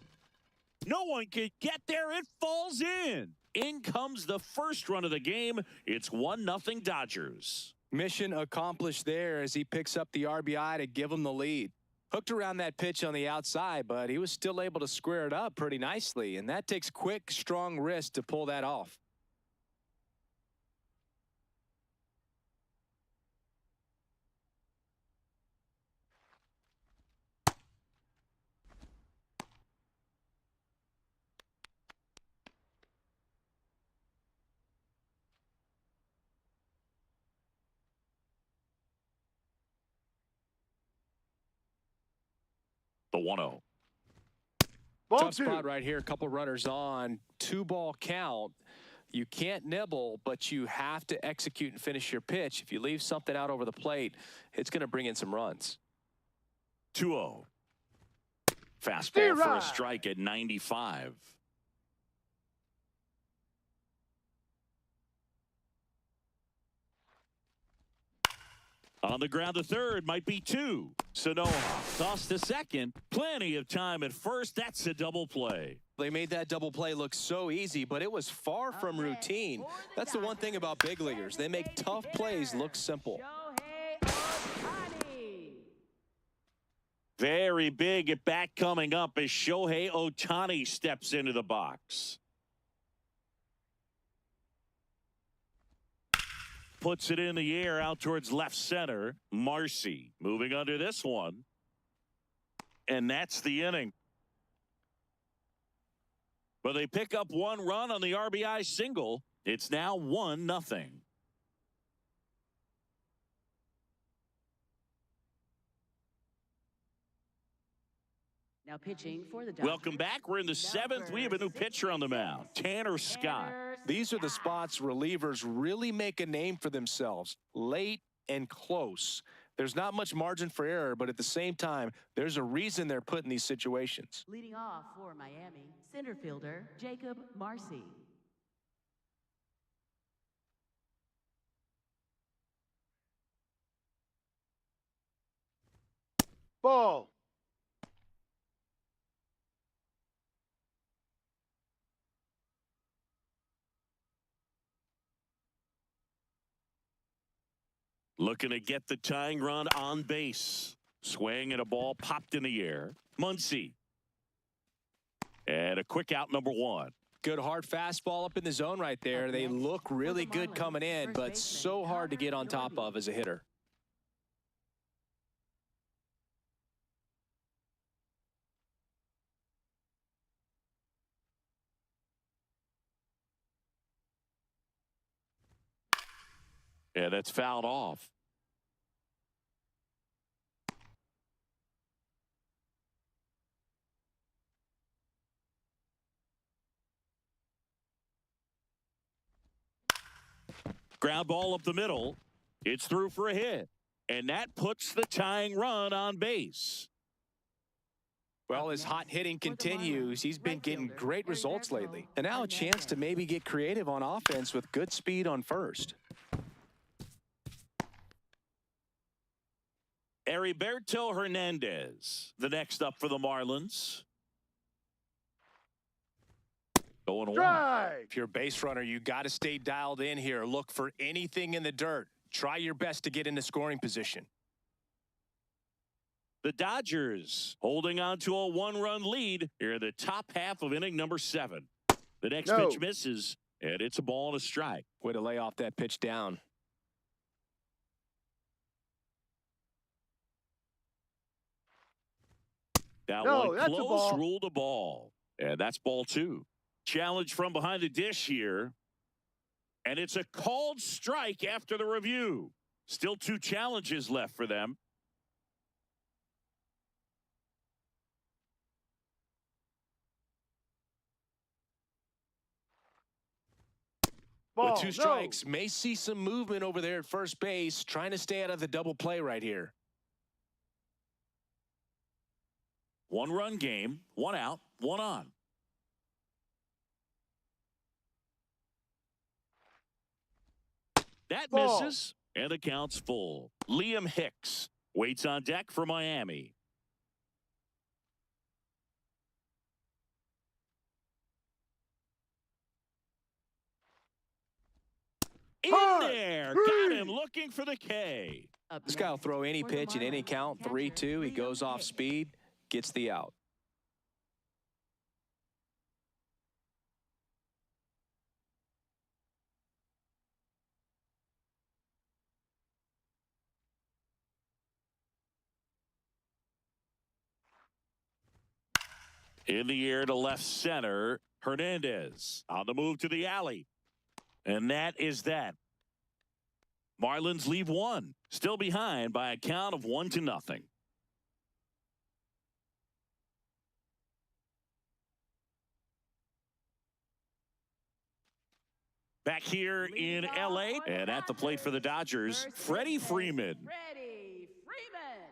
No one can get there. It falls in. In comes the first run of the game. It's 1-0 Dodgers. Mission accomplished there as he picks up the RBI to give him the lead. Hooked around that pitch on the outside, but he was still able to square it up pretty nicely. And that takes quick, strong wrist to pull that off. The 1-0. Ball Tough 2. spot right here. A couple runners on. 2-ball count. You can't nibble, but you have to execute and finish your pitch. If you leave something out over the plate, it's going to bring in some runs. 2-0. Fastball for a strike at 95. On the ground to third, might be 2. Sanoa toss to second. Plenty of time at first. That's a double play. They made that double play look so easy, but it was far from routine. That's the one thing about big leaguers. They make tough plays look simple. Very big at bat coming up as Shohei Ohtani steps into the box. Puts it in the air out towards left center. Marcy moving under this one. And that's the inning. But they pick up 1 run on the RBI single. It's now 1-0. Now pitching for the Dodgers. Welcome back. We're in the seventh. We have a new pitcher on the mound, Tanner Scott. These are the spots relievers really make a name for themselves, late and close. There's not much margin for error, but at the same time, there's a reason they're put in these situations. Leading off for Miami, center fielder Jacob Marcy. Ball. Looking to get the tying run on base. Swing and a ball popped in the air. Muncy. And a quick out, number one. Good hard fastball up in the zone right there. They look really good coming in, but so hard to get on top of as a hitter. Yeah, that's fouled off. Ground ball up the middle. It's through for a hit. And that puts the tying run on base. Well, his hot hitting continues. He's been getting great results lately. And now a chance to maybe get creative on offense with good speed on first. Heriberto Hernandez, the next up for the Marlins. Going one. Strike. If you're a base runner, you got to stay dialed in here. Look for anything in the dirt. Try your best to get into scoring position. The Dodgers holding on to a one-run lead here in the top half of inning number 7. The next pitch misses, and it's a ball and a strike. Way to lay off that pitch down. That No, one that's a close, ball. ruled a ball. And that's ball 2. Challenge from behind the dish here. And it's a called strike after the review. Still 2 challenges left for them. Ball. With 2 strikes, may see some movement over there at first base, trying to stay out of the double play right here. 1-run game, 1 out, 1 on. That Ball. misses, and the count's full. Liam Hicks waits on deck for Miami. In there, got him looking for the K. Up This guy will next throw any for the pitch at any Marlins, count, catcher 3-2. He Liam goes off Hicks. speed, gets the out. In the air to left center, Hernandez on the move to the alley. And that is that. Marlins leave 1, still behind by a count of 1-0. Back here in LA and at the plate for the Dodgers, Freddie Freeman. Freddie Freeman.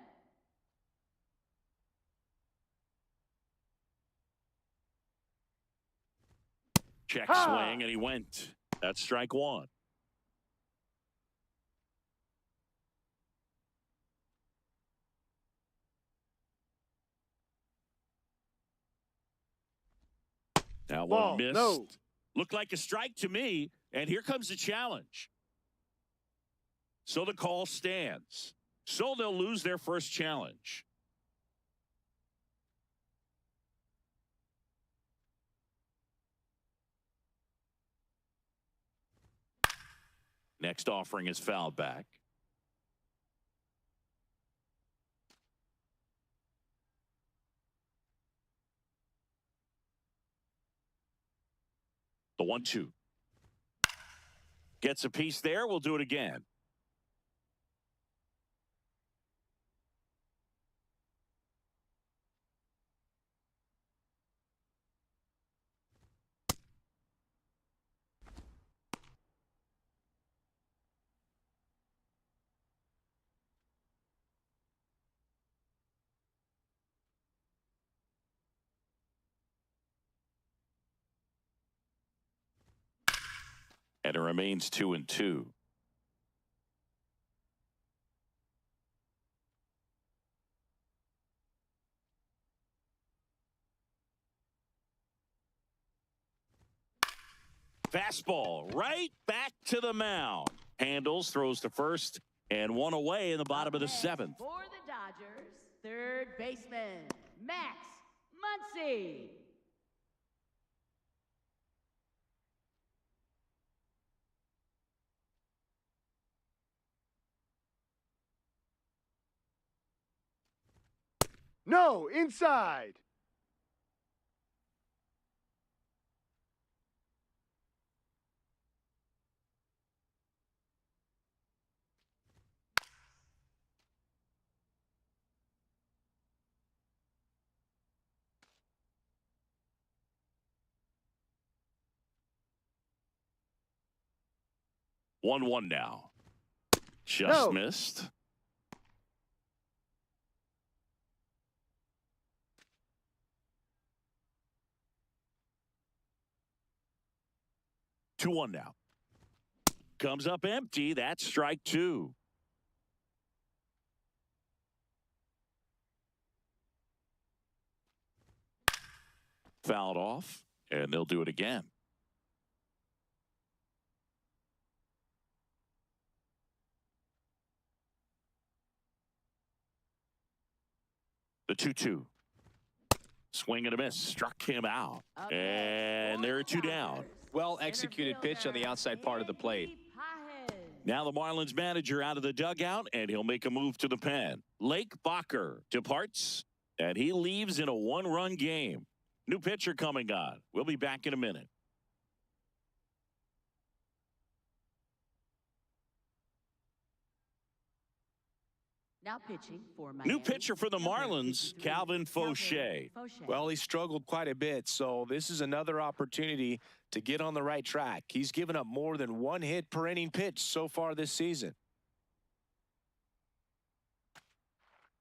Check swing, and he went. That's strike 1. Now Ball. one missed. No. Looked like a strike to me, and here comes the challenge. So the call stands. So they'll lose their first challenge. Next offering is fouled back. The 1-2. Gets a piece there. We'll do it again. And it remains 2-2. Fastball right back to the mound. Handles, throws to first, and one away in the bottom of the seventh. For the Dodgers, third baseman, Max Muncy. No, inside. One now. Just No. missed. Two one now. Comes up empty. That's strike two. Fouled off, and they'll do it again. The 2-2. Swing and a miss. Struck him out. And there are two down. Well executed pitch on the outside part of the plate. Now the Marlins manager out of the dugout, and he'll make a move to the pen. Lake Bacher departs, and he leaves in a one-run game. New pitcher coming on. We'll be back in a minute. Now pitching for Miami. New pitcher for the Marlins, Calvin Fauché. Well, he struggled quite a bit, so this is another opportunity to get on the right track. He's given up more than one hit per inning pitch so far this season.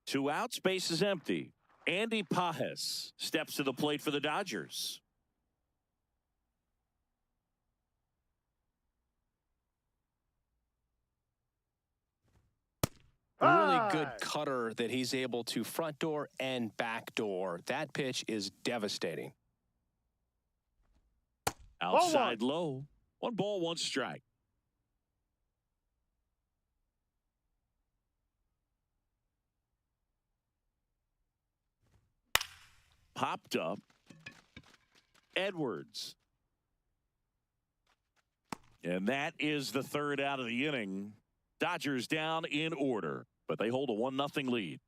Two outs, base is empty. Andy Pajes steps to the plate for the Dodgers. Really good cutter that he's able to front door and back door. That pitch is devastating. Outside low. 1 ball, 1 strike. Popped up. Edwards. And that is the third out of the inning. Dodgers down in order, but they hold a 1-0 lead.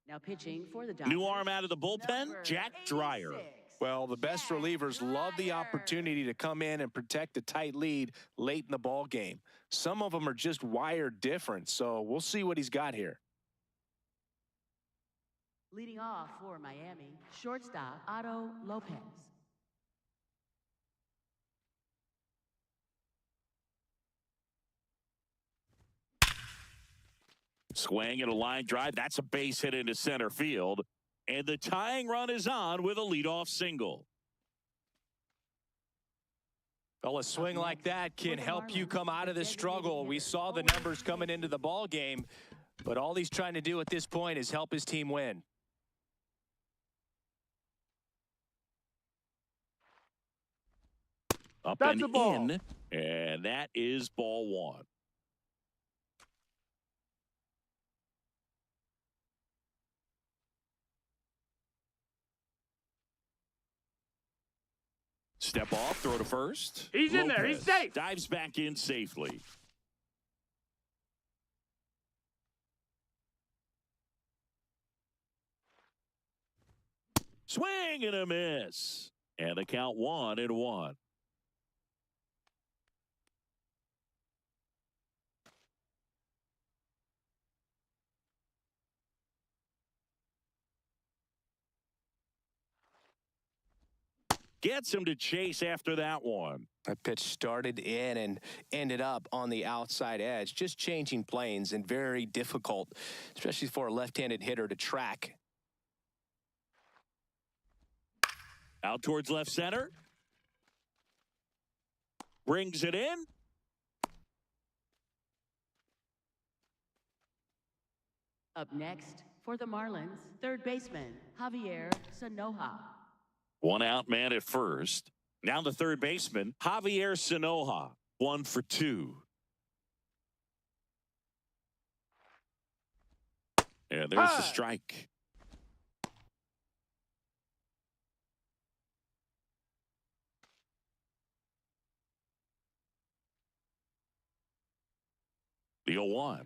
Now pitching for the Dodgers. New arm out of the bullpen, Number Jack Dreyer. 86. Well, the best Jack relievers love the Dreyer. opportunity to come in and protect a tight lead late in the ball game. Some of them are just wired different, so we'll see what he's got here. Leading off for Miami, shortstop Otto Lopez. Swing and a line drive. That's a base hit into center field. And the tying run is on with a leadoff single. Well, a swing like that can help you come out of this struggle. We saw the numbers coming into the ball game, but all he's trying to do at this point is help his team win. Up That's and a ball. in, and that is ball 1. Step off, throw to first. He's in there. He's safe. Dives back in safely. Swing and a miss. And the count 1-1. Gets him to chase after that one. That pitch started in and ended up on the outside edge. Just changing planes and very difficult, especially for a left-handed hitter to track. Out towards left center. Brings it in. Up next for the Marlins, third baseman, Javier Sanoja. One out man at first. Now the third baseman, Javier Sanoja. 1 for 2. And there's the strike. The 0-1.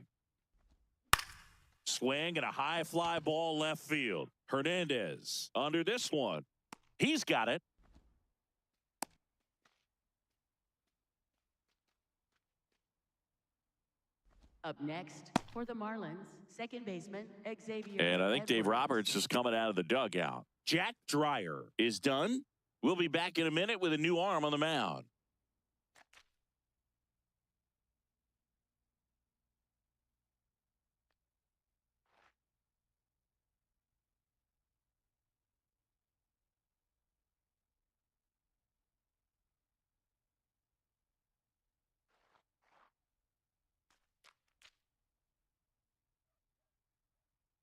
Swing and a high fly ball left field. Hernandez under this one. He's got it. Up next for the Marlins, second baseman, Xavier. And I think Dave Edwards. Roberts is coming out of the dugout. Jack Dreyer is done. We'll be back in a minute with a new arm on the mound.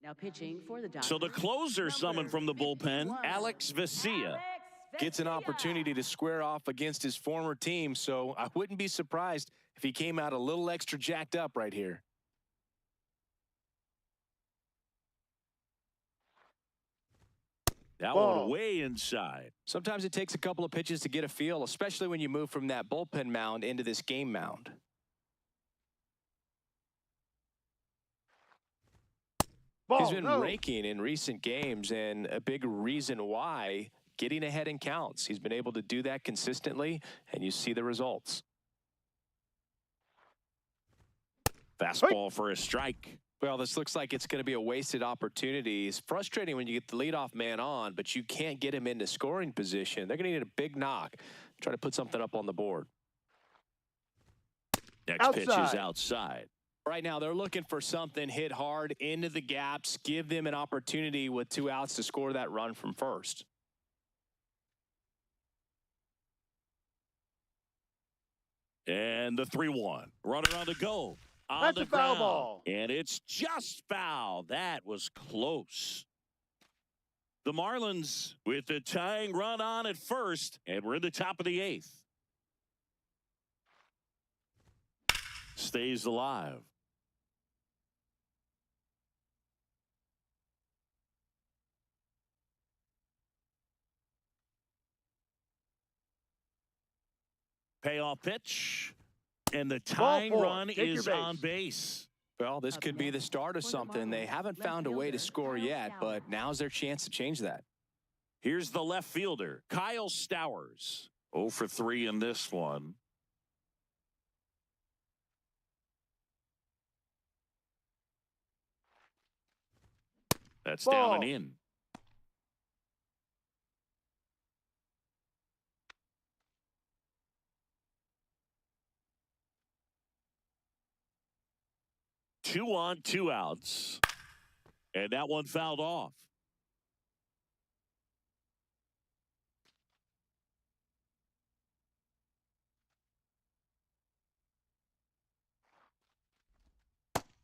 Now pitching for the Dodgers. So the closer summoned from the bullpen, Alex Vesia. Gets an opportunity to square off against his former team, so I wouldn't be surprised if he came out a little extra jacked up right here. That one way inside. Sometimes it takes a couple of pitches to get a feel, especially when you move from that bullpen mound into this game mound. He's been raking in recent games, and a big reason why, getting ahead in counts. He's been able to do that consistently, and you see the results. Fastball for a strike. Well, this looks like it's going to be a wasted opportunity. It's frustrating when you get the leadoff man on, but you can't get him into scoring position. They're going to need a big knock, try to put something up on the board. Next pitch is outside. Right now, they're looking for something hit hard into the gaps, give them an opportunity with 2 outs to score that run from first. And the 3-1. Runner on the go. On the foul ground. ball. And it's just foul. That was close. The Marlins with the tying run on at first, and we're in the top of the 8th. Stays alive. Payoff pitch. And the tying run is on base. Well, this could be the start of something. They haven't found a way to score yet, but now's their chance to change that. Here's the left fielder, Kyle Stowers. 0 for 3 in this one. That's down and in. Two on, 2 outs. And that one fouled off.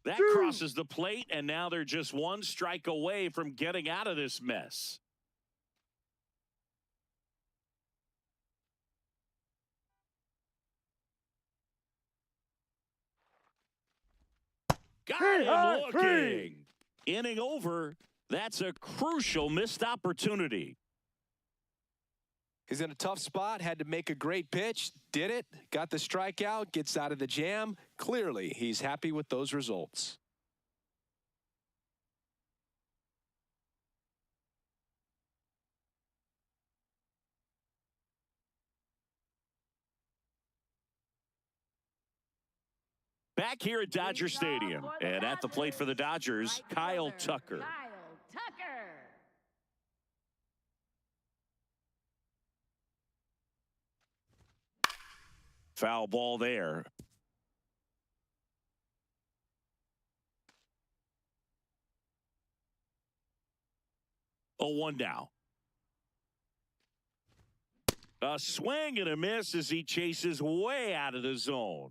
That crosses the plate, and now they're just 1 strike away from getting out of this mess. Got him looking. Inning over. That's a crucial missed opportunity. He's in a tough spot, had to make a great pitch, did it, got the strikeout, gets out of the jam. Clearly, he's happy with those results. Back here at Dodger Stadium, and at the plate for the Dodgers, Kyle Tucker. Foul ball there. 0-1 now. A swing and a miss as he chases way out of the zone.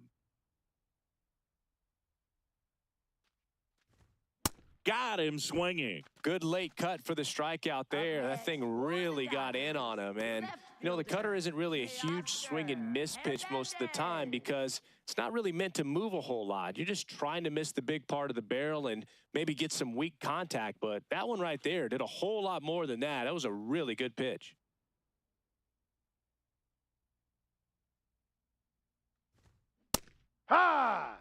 Got him swinging. Good late cut for the strikeout there. That thing really got in on him. And, you know, the cutter isn't really a huge swing and miss pitch most of the time because it's not really meant to move a whole lot. You're just trying to miss the big part of the barrel and maybe get some weak contact. But that one right there did a whole lot more than that. That was a really good pitch. Ha!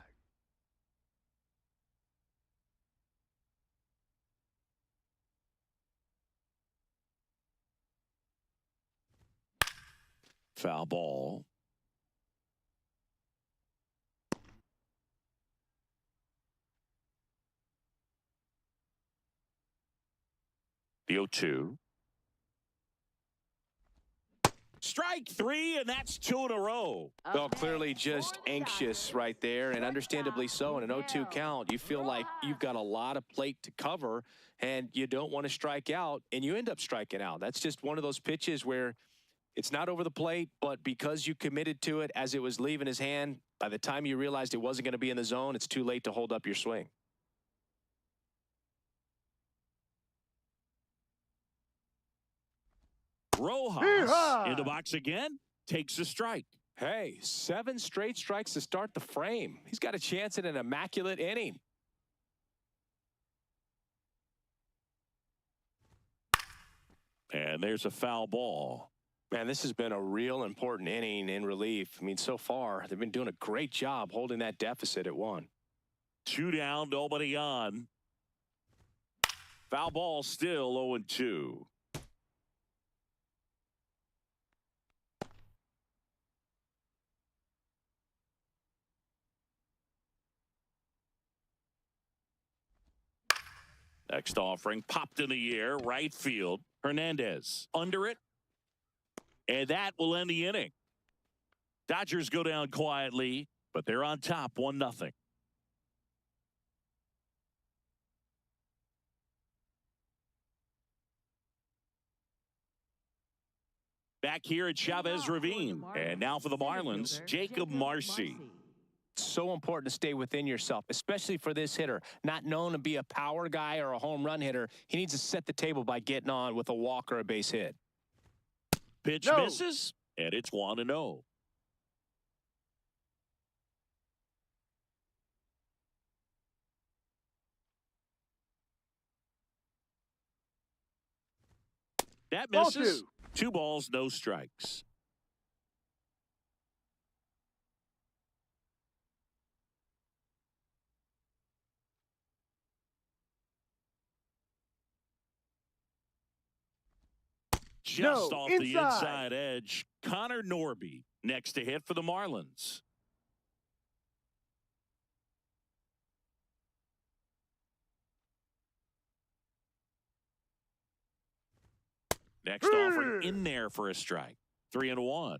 Foul ball. The 0-2. Strike three, and that's 2 in a row. Well, clearly just anxious right there, and understandably so. In an 0-2 count, you feel like you've got a lot of plate to cover, and you don't want to strike out, and you end up striking out. That's just one of those pitches where it's not over the plate, but because you committed to it as it was leaving his hand, by the time you realized it wasn't going to be in the zone, it's too late to hold up your swing. Rojas in the box again, takes a strike. Hey, 7 straight strikes to start the frame. He's got a chance at an immaculate inning. And there's a foul ball. Man, this has been a real important inning in relief. I mean, so far, they've been doing a great job holding that deficit at 1. 2 down, nobody on. Foul ball still 0-2. Next offering popped in the air, right field. Hernandez under it. And that will end the inning. Dodgers go down quietly, but they're on top 1-0. Back here at Chavez Ravine. And now for the Marlins, Jacob Marcy. So important to stay within yourself, especially for this hitter. Not known to be a power guy or a home run hitter. He needs to set the table by getting on with a walk or a base hit. Pitch misses, and it's 1-0. That misses. 2 balls, no strikes. Just off the inside edge, Connor Norby next to hit for the Marlins. Next offering in there for a strike. 3-1.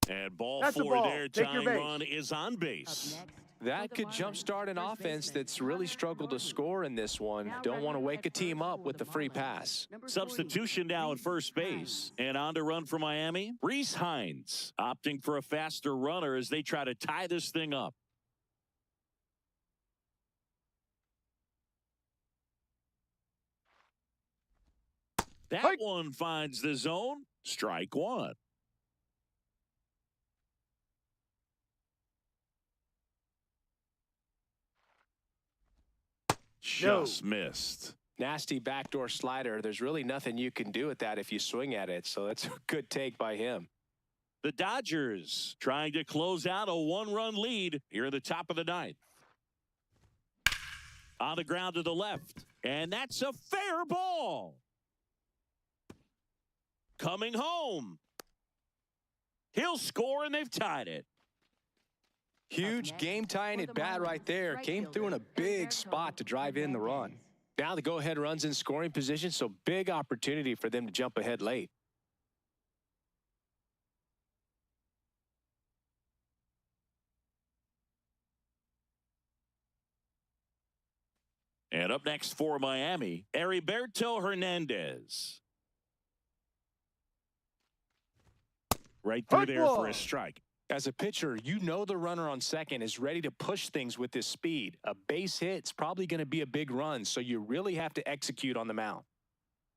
And ball 4 there. Tying run is on base. That could jumpstart an offense that's really struggled to score in this one. Don't want to wake a team up with the free pass. Substitution now at first base. And on to run for Miami, Reese Hines opting for a faster runner as they try to tie this thing up. That one finds the zone. Strike 1. Just missed. Nasty backdoor slider. There's really nothing you can do with that if you swing at it. So that's a good take by him. The Dodgers trying to close out a 1-run lead here in the top of the 9th. On the ground to the left. And that's a fair ball. Coming home. He'll score, and they've tied it. Huge game-tying at bat right there. Came through in a big spot to drive in the run. Now the go-ahead run's in scoring position, so big opportunity for them to jump ahead late. And up next for Miami, Heriberto Hernandez. Right through there for a strike. As a pitcher, you know the runner on second is ready to push things with his speed. A base hit's probably going to be a big run, so you really have to execute on the mound.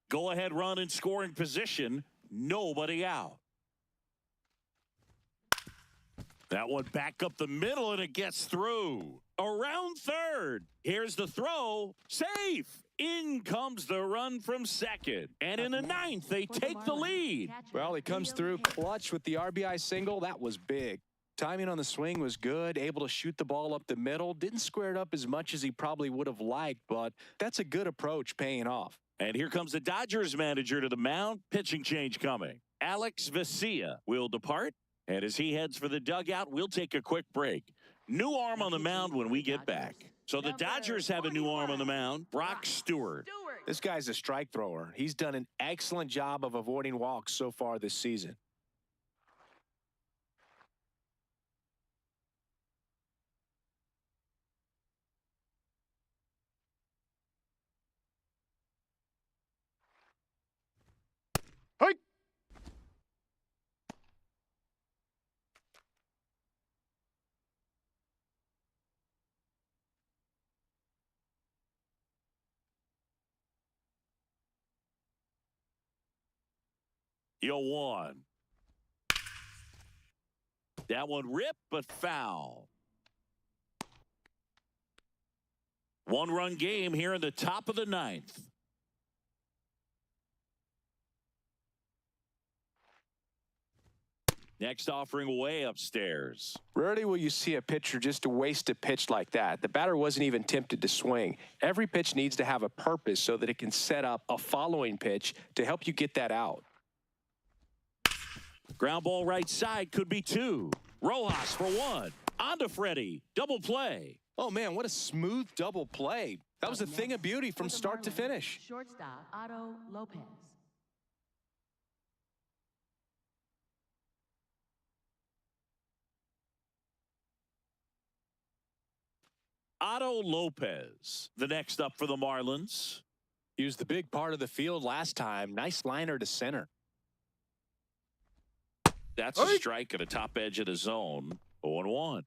Go ahead run in scoring position. Nobody out. That one back up the middle, and it gets through. Around third. Here's the throw. Safe. In comes the run from second. And in the ninth, they take the lead. Well, he comes through clutch with the RBI single. That was big. Timing on the swing was good. Able to shoot the ball up the middle. Didn't square it up as much as he probably would have liked, but that's a good approach paying off. And here comes the Dodgers manager to the mound. Pitching change coming. Alex Vesia will depart. And as he heads for the dugout, we'll take a quick break. New arm on the mound when we get back. So the Dodgers have a new arm on the mound, Brock Stewart. This guy's a strike thrower. He's done an excellent job of avoiding walks so far this season. Hey! You'll one. That one ripped, but foul. One-run game here in the top of the ninth. Next offering way upstairs. Rarely will you see a pitcher just waste a pitch like that. The batter wasn't even tempted to swing. Every pitch needs to have a purpose so that it can set up a following pitch to help you get that out. Ground ball right side could be two. Rojas for one. On to Freddie. Double play. Oh, man, what a smooth double play. That was a thing of beauty from start to finish. Shortstop, Otto Lopez. Otto Lopez, the next up for the Marlins. Used the big part of the field last time. Nice liner to center. That's a strike at the top edge of the zone. 0-1.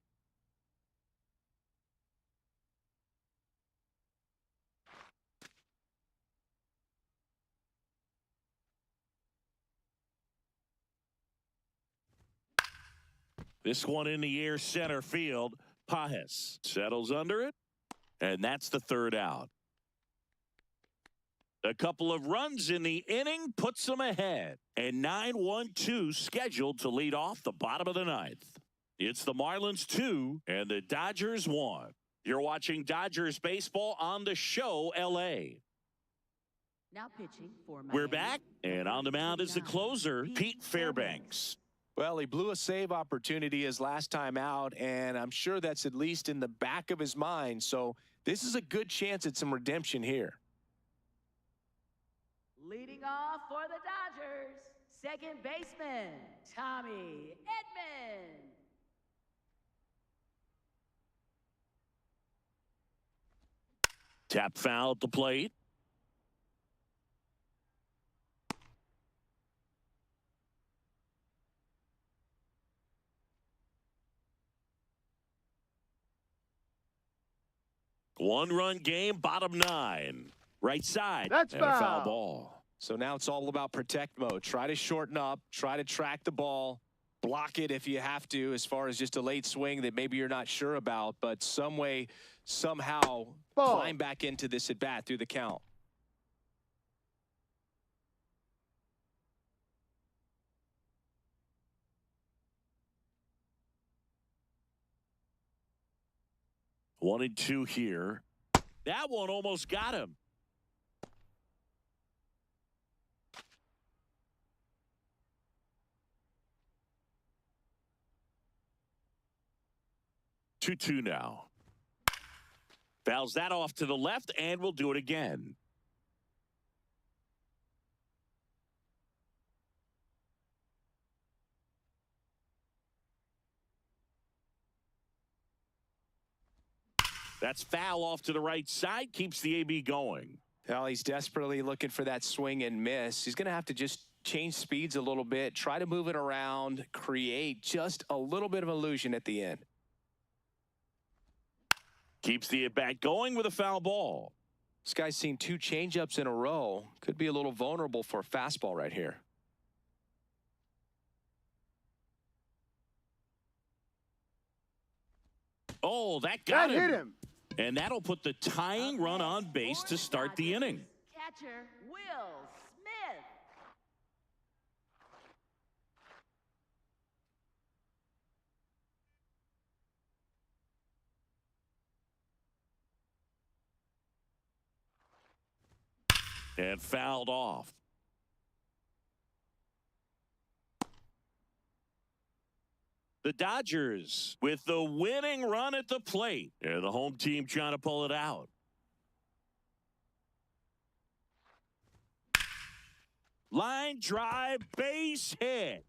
This one in the air center field. Pajes settles under it, and that's the third out. A couple of runs in the inning puts them ahead, and 9-1-2 scheduled to lead off the bottom of the ninth. It's the Marlins 2 and the Dodgers 1. You're watching Dodgers baseball on the show, LA. Now pitching for Miami. We're back, and on the mound is the closer, Pete Fairbanks. Well, he blew a save opportunity his last time out, and I'm sure that's at least in the back of his mind. So this is a good chance at some redemption here. Leading off for the Dodgers, second baseman, Tommy Edman. Tap foul at the plate. One-run game, bottom nine. Right side. That's and a foul foul. ball. So now it's all about protect mode. Try to shorten up, try to track the ball, block it if you have to, as far as just a late swing that maybe you're not sure about, but some way, somehow climb back into this at bat through the count. One and two here. That one almost got him. 2-2 now. Fouls that off to the left, and we'll do it again. That's foul off to the right side, keeps the AB going. Well, he's desperately looking for that swing and miss. He's going to have to just change speeds a little bit, try to move it around, create just a little bit of illusion at the end. Keeps the at-bat going with a foul ball. This guy's seen 2 changeups in a row. Could be a little vulnerable for a fastball right here. Oh, that got him. Hit him. And that'll put the tying run on base to start the inning. Catcher, Will Smith. And fouled off. The Dodgers with the winning run at the plate. Yeah, the home team trying to pull it out. Line drive, base hit.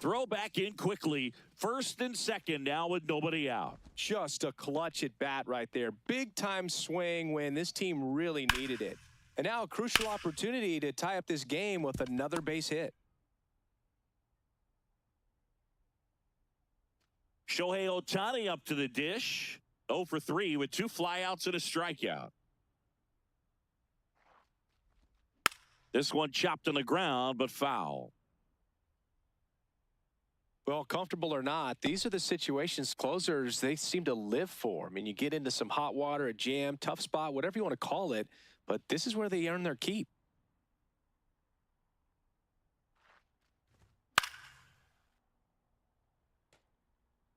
Throw back in quickly. First and second now with nobody out. Just a clutch at bat right there. Big time swing when this team really needed it. And now a crucial opportunity to tie up this game with another base hit. Shohei Ohtani up to the dish. 0 for 3 with 2 flyouts and a strikeout. This one chopped on the ground, but foul. Well, comfortable or not, these are the situations closers they seem to live for. I mean, you get into some hot water, a jam, tough spot, whatever you want to call it, but this is where they earn their keep.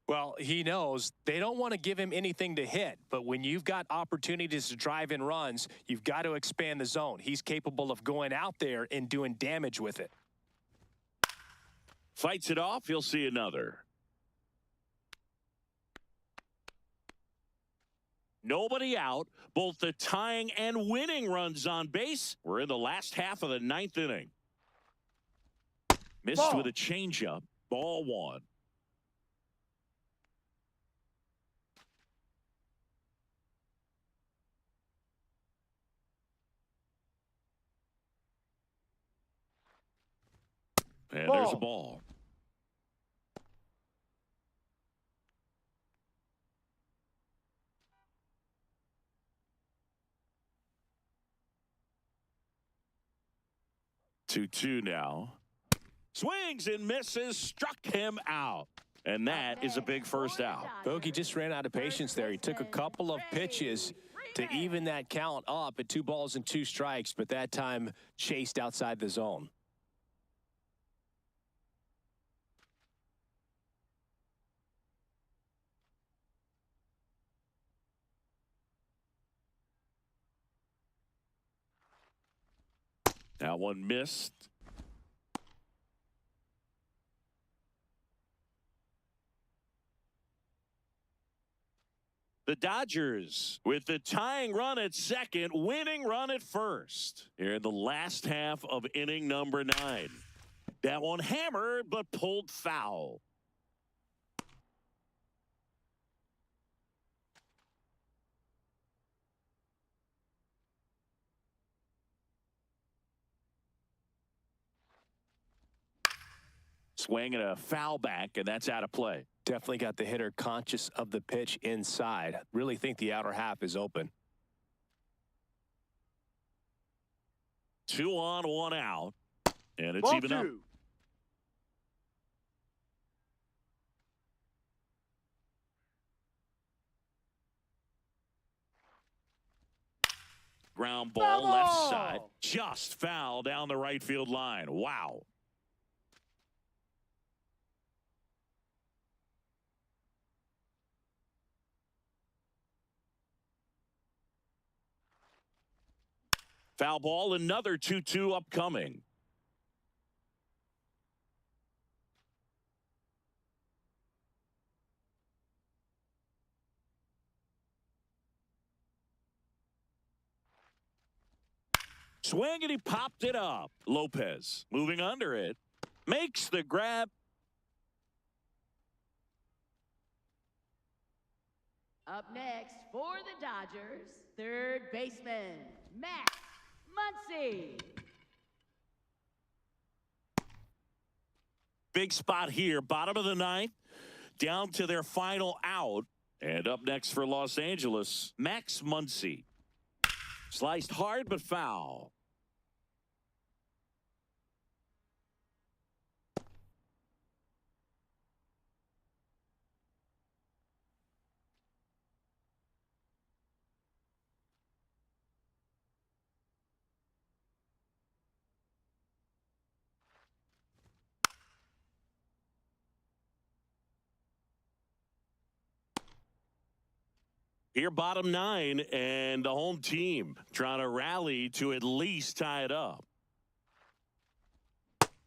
Well, he knows they don't want to give him anything to hit, but when you've got opportunities to drive in runs, you've got to expand the zone. He's capable of going out there and doing damage with it. Fights it off, he'll see another. Nobody out. Both the tying and winning runs on base. We're in the last half of the 9th inning. Missed with a changeup. Ball 1. And there's a ball. Two now. Swings and misses, struck him out. And that is a big first out. Bogey just ran out of patience there. He took a couple of pitches to even that count up at 2 balls and 2 strikes, but that time chased outside the zone. That one missed. The Dodgers with the tying run at second, winning run at first. Here in the last half of inning number 9. That one hammered but pulled foul. Swing and a foul back, and that's out of play. Definitely got the hitter conscious of the pitch inside. Really think the outer half is open. 2 on, 1 out, and it's even up. Ground ball, left side, just foul down the right field line. Wow. Foul ball, another 2-2 upcoming. Swing, and he popped it up. Lopez moving under it. Makes the grab. Up next for the Dodgers, third baseman, Max Muncy. Big spot here, bottom of the ninth, down to their final out. And up next for Los Angeles, Max Muncy. Sliced hard but foul. Here, bottom nine, and the home team trying to rally to at least tie it up.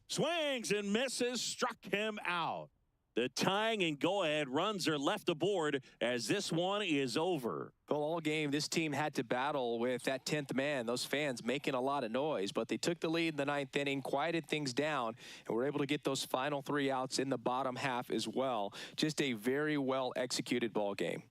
Swings and misses, struck him out. The tying and go-ahead runs are left aboard as this one is over. Well, all game, this team had to battle with that 10th man, those fans making a lot of noise, but they took the lead in the 9th inning, quieted things down, and were able to get those final 3 outs in the bottom half as well. Just a very well-executed ball game.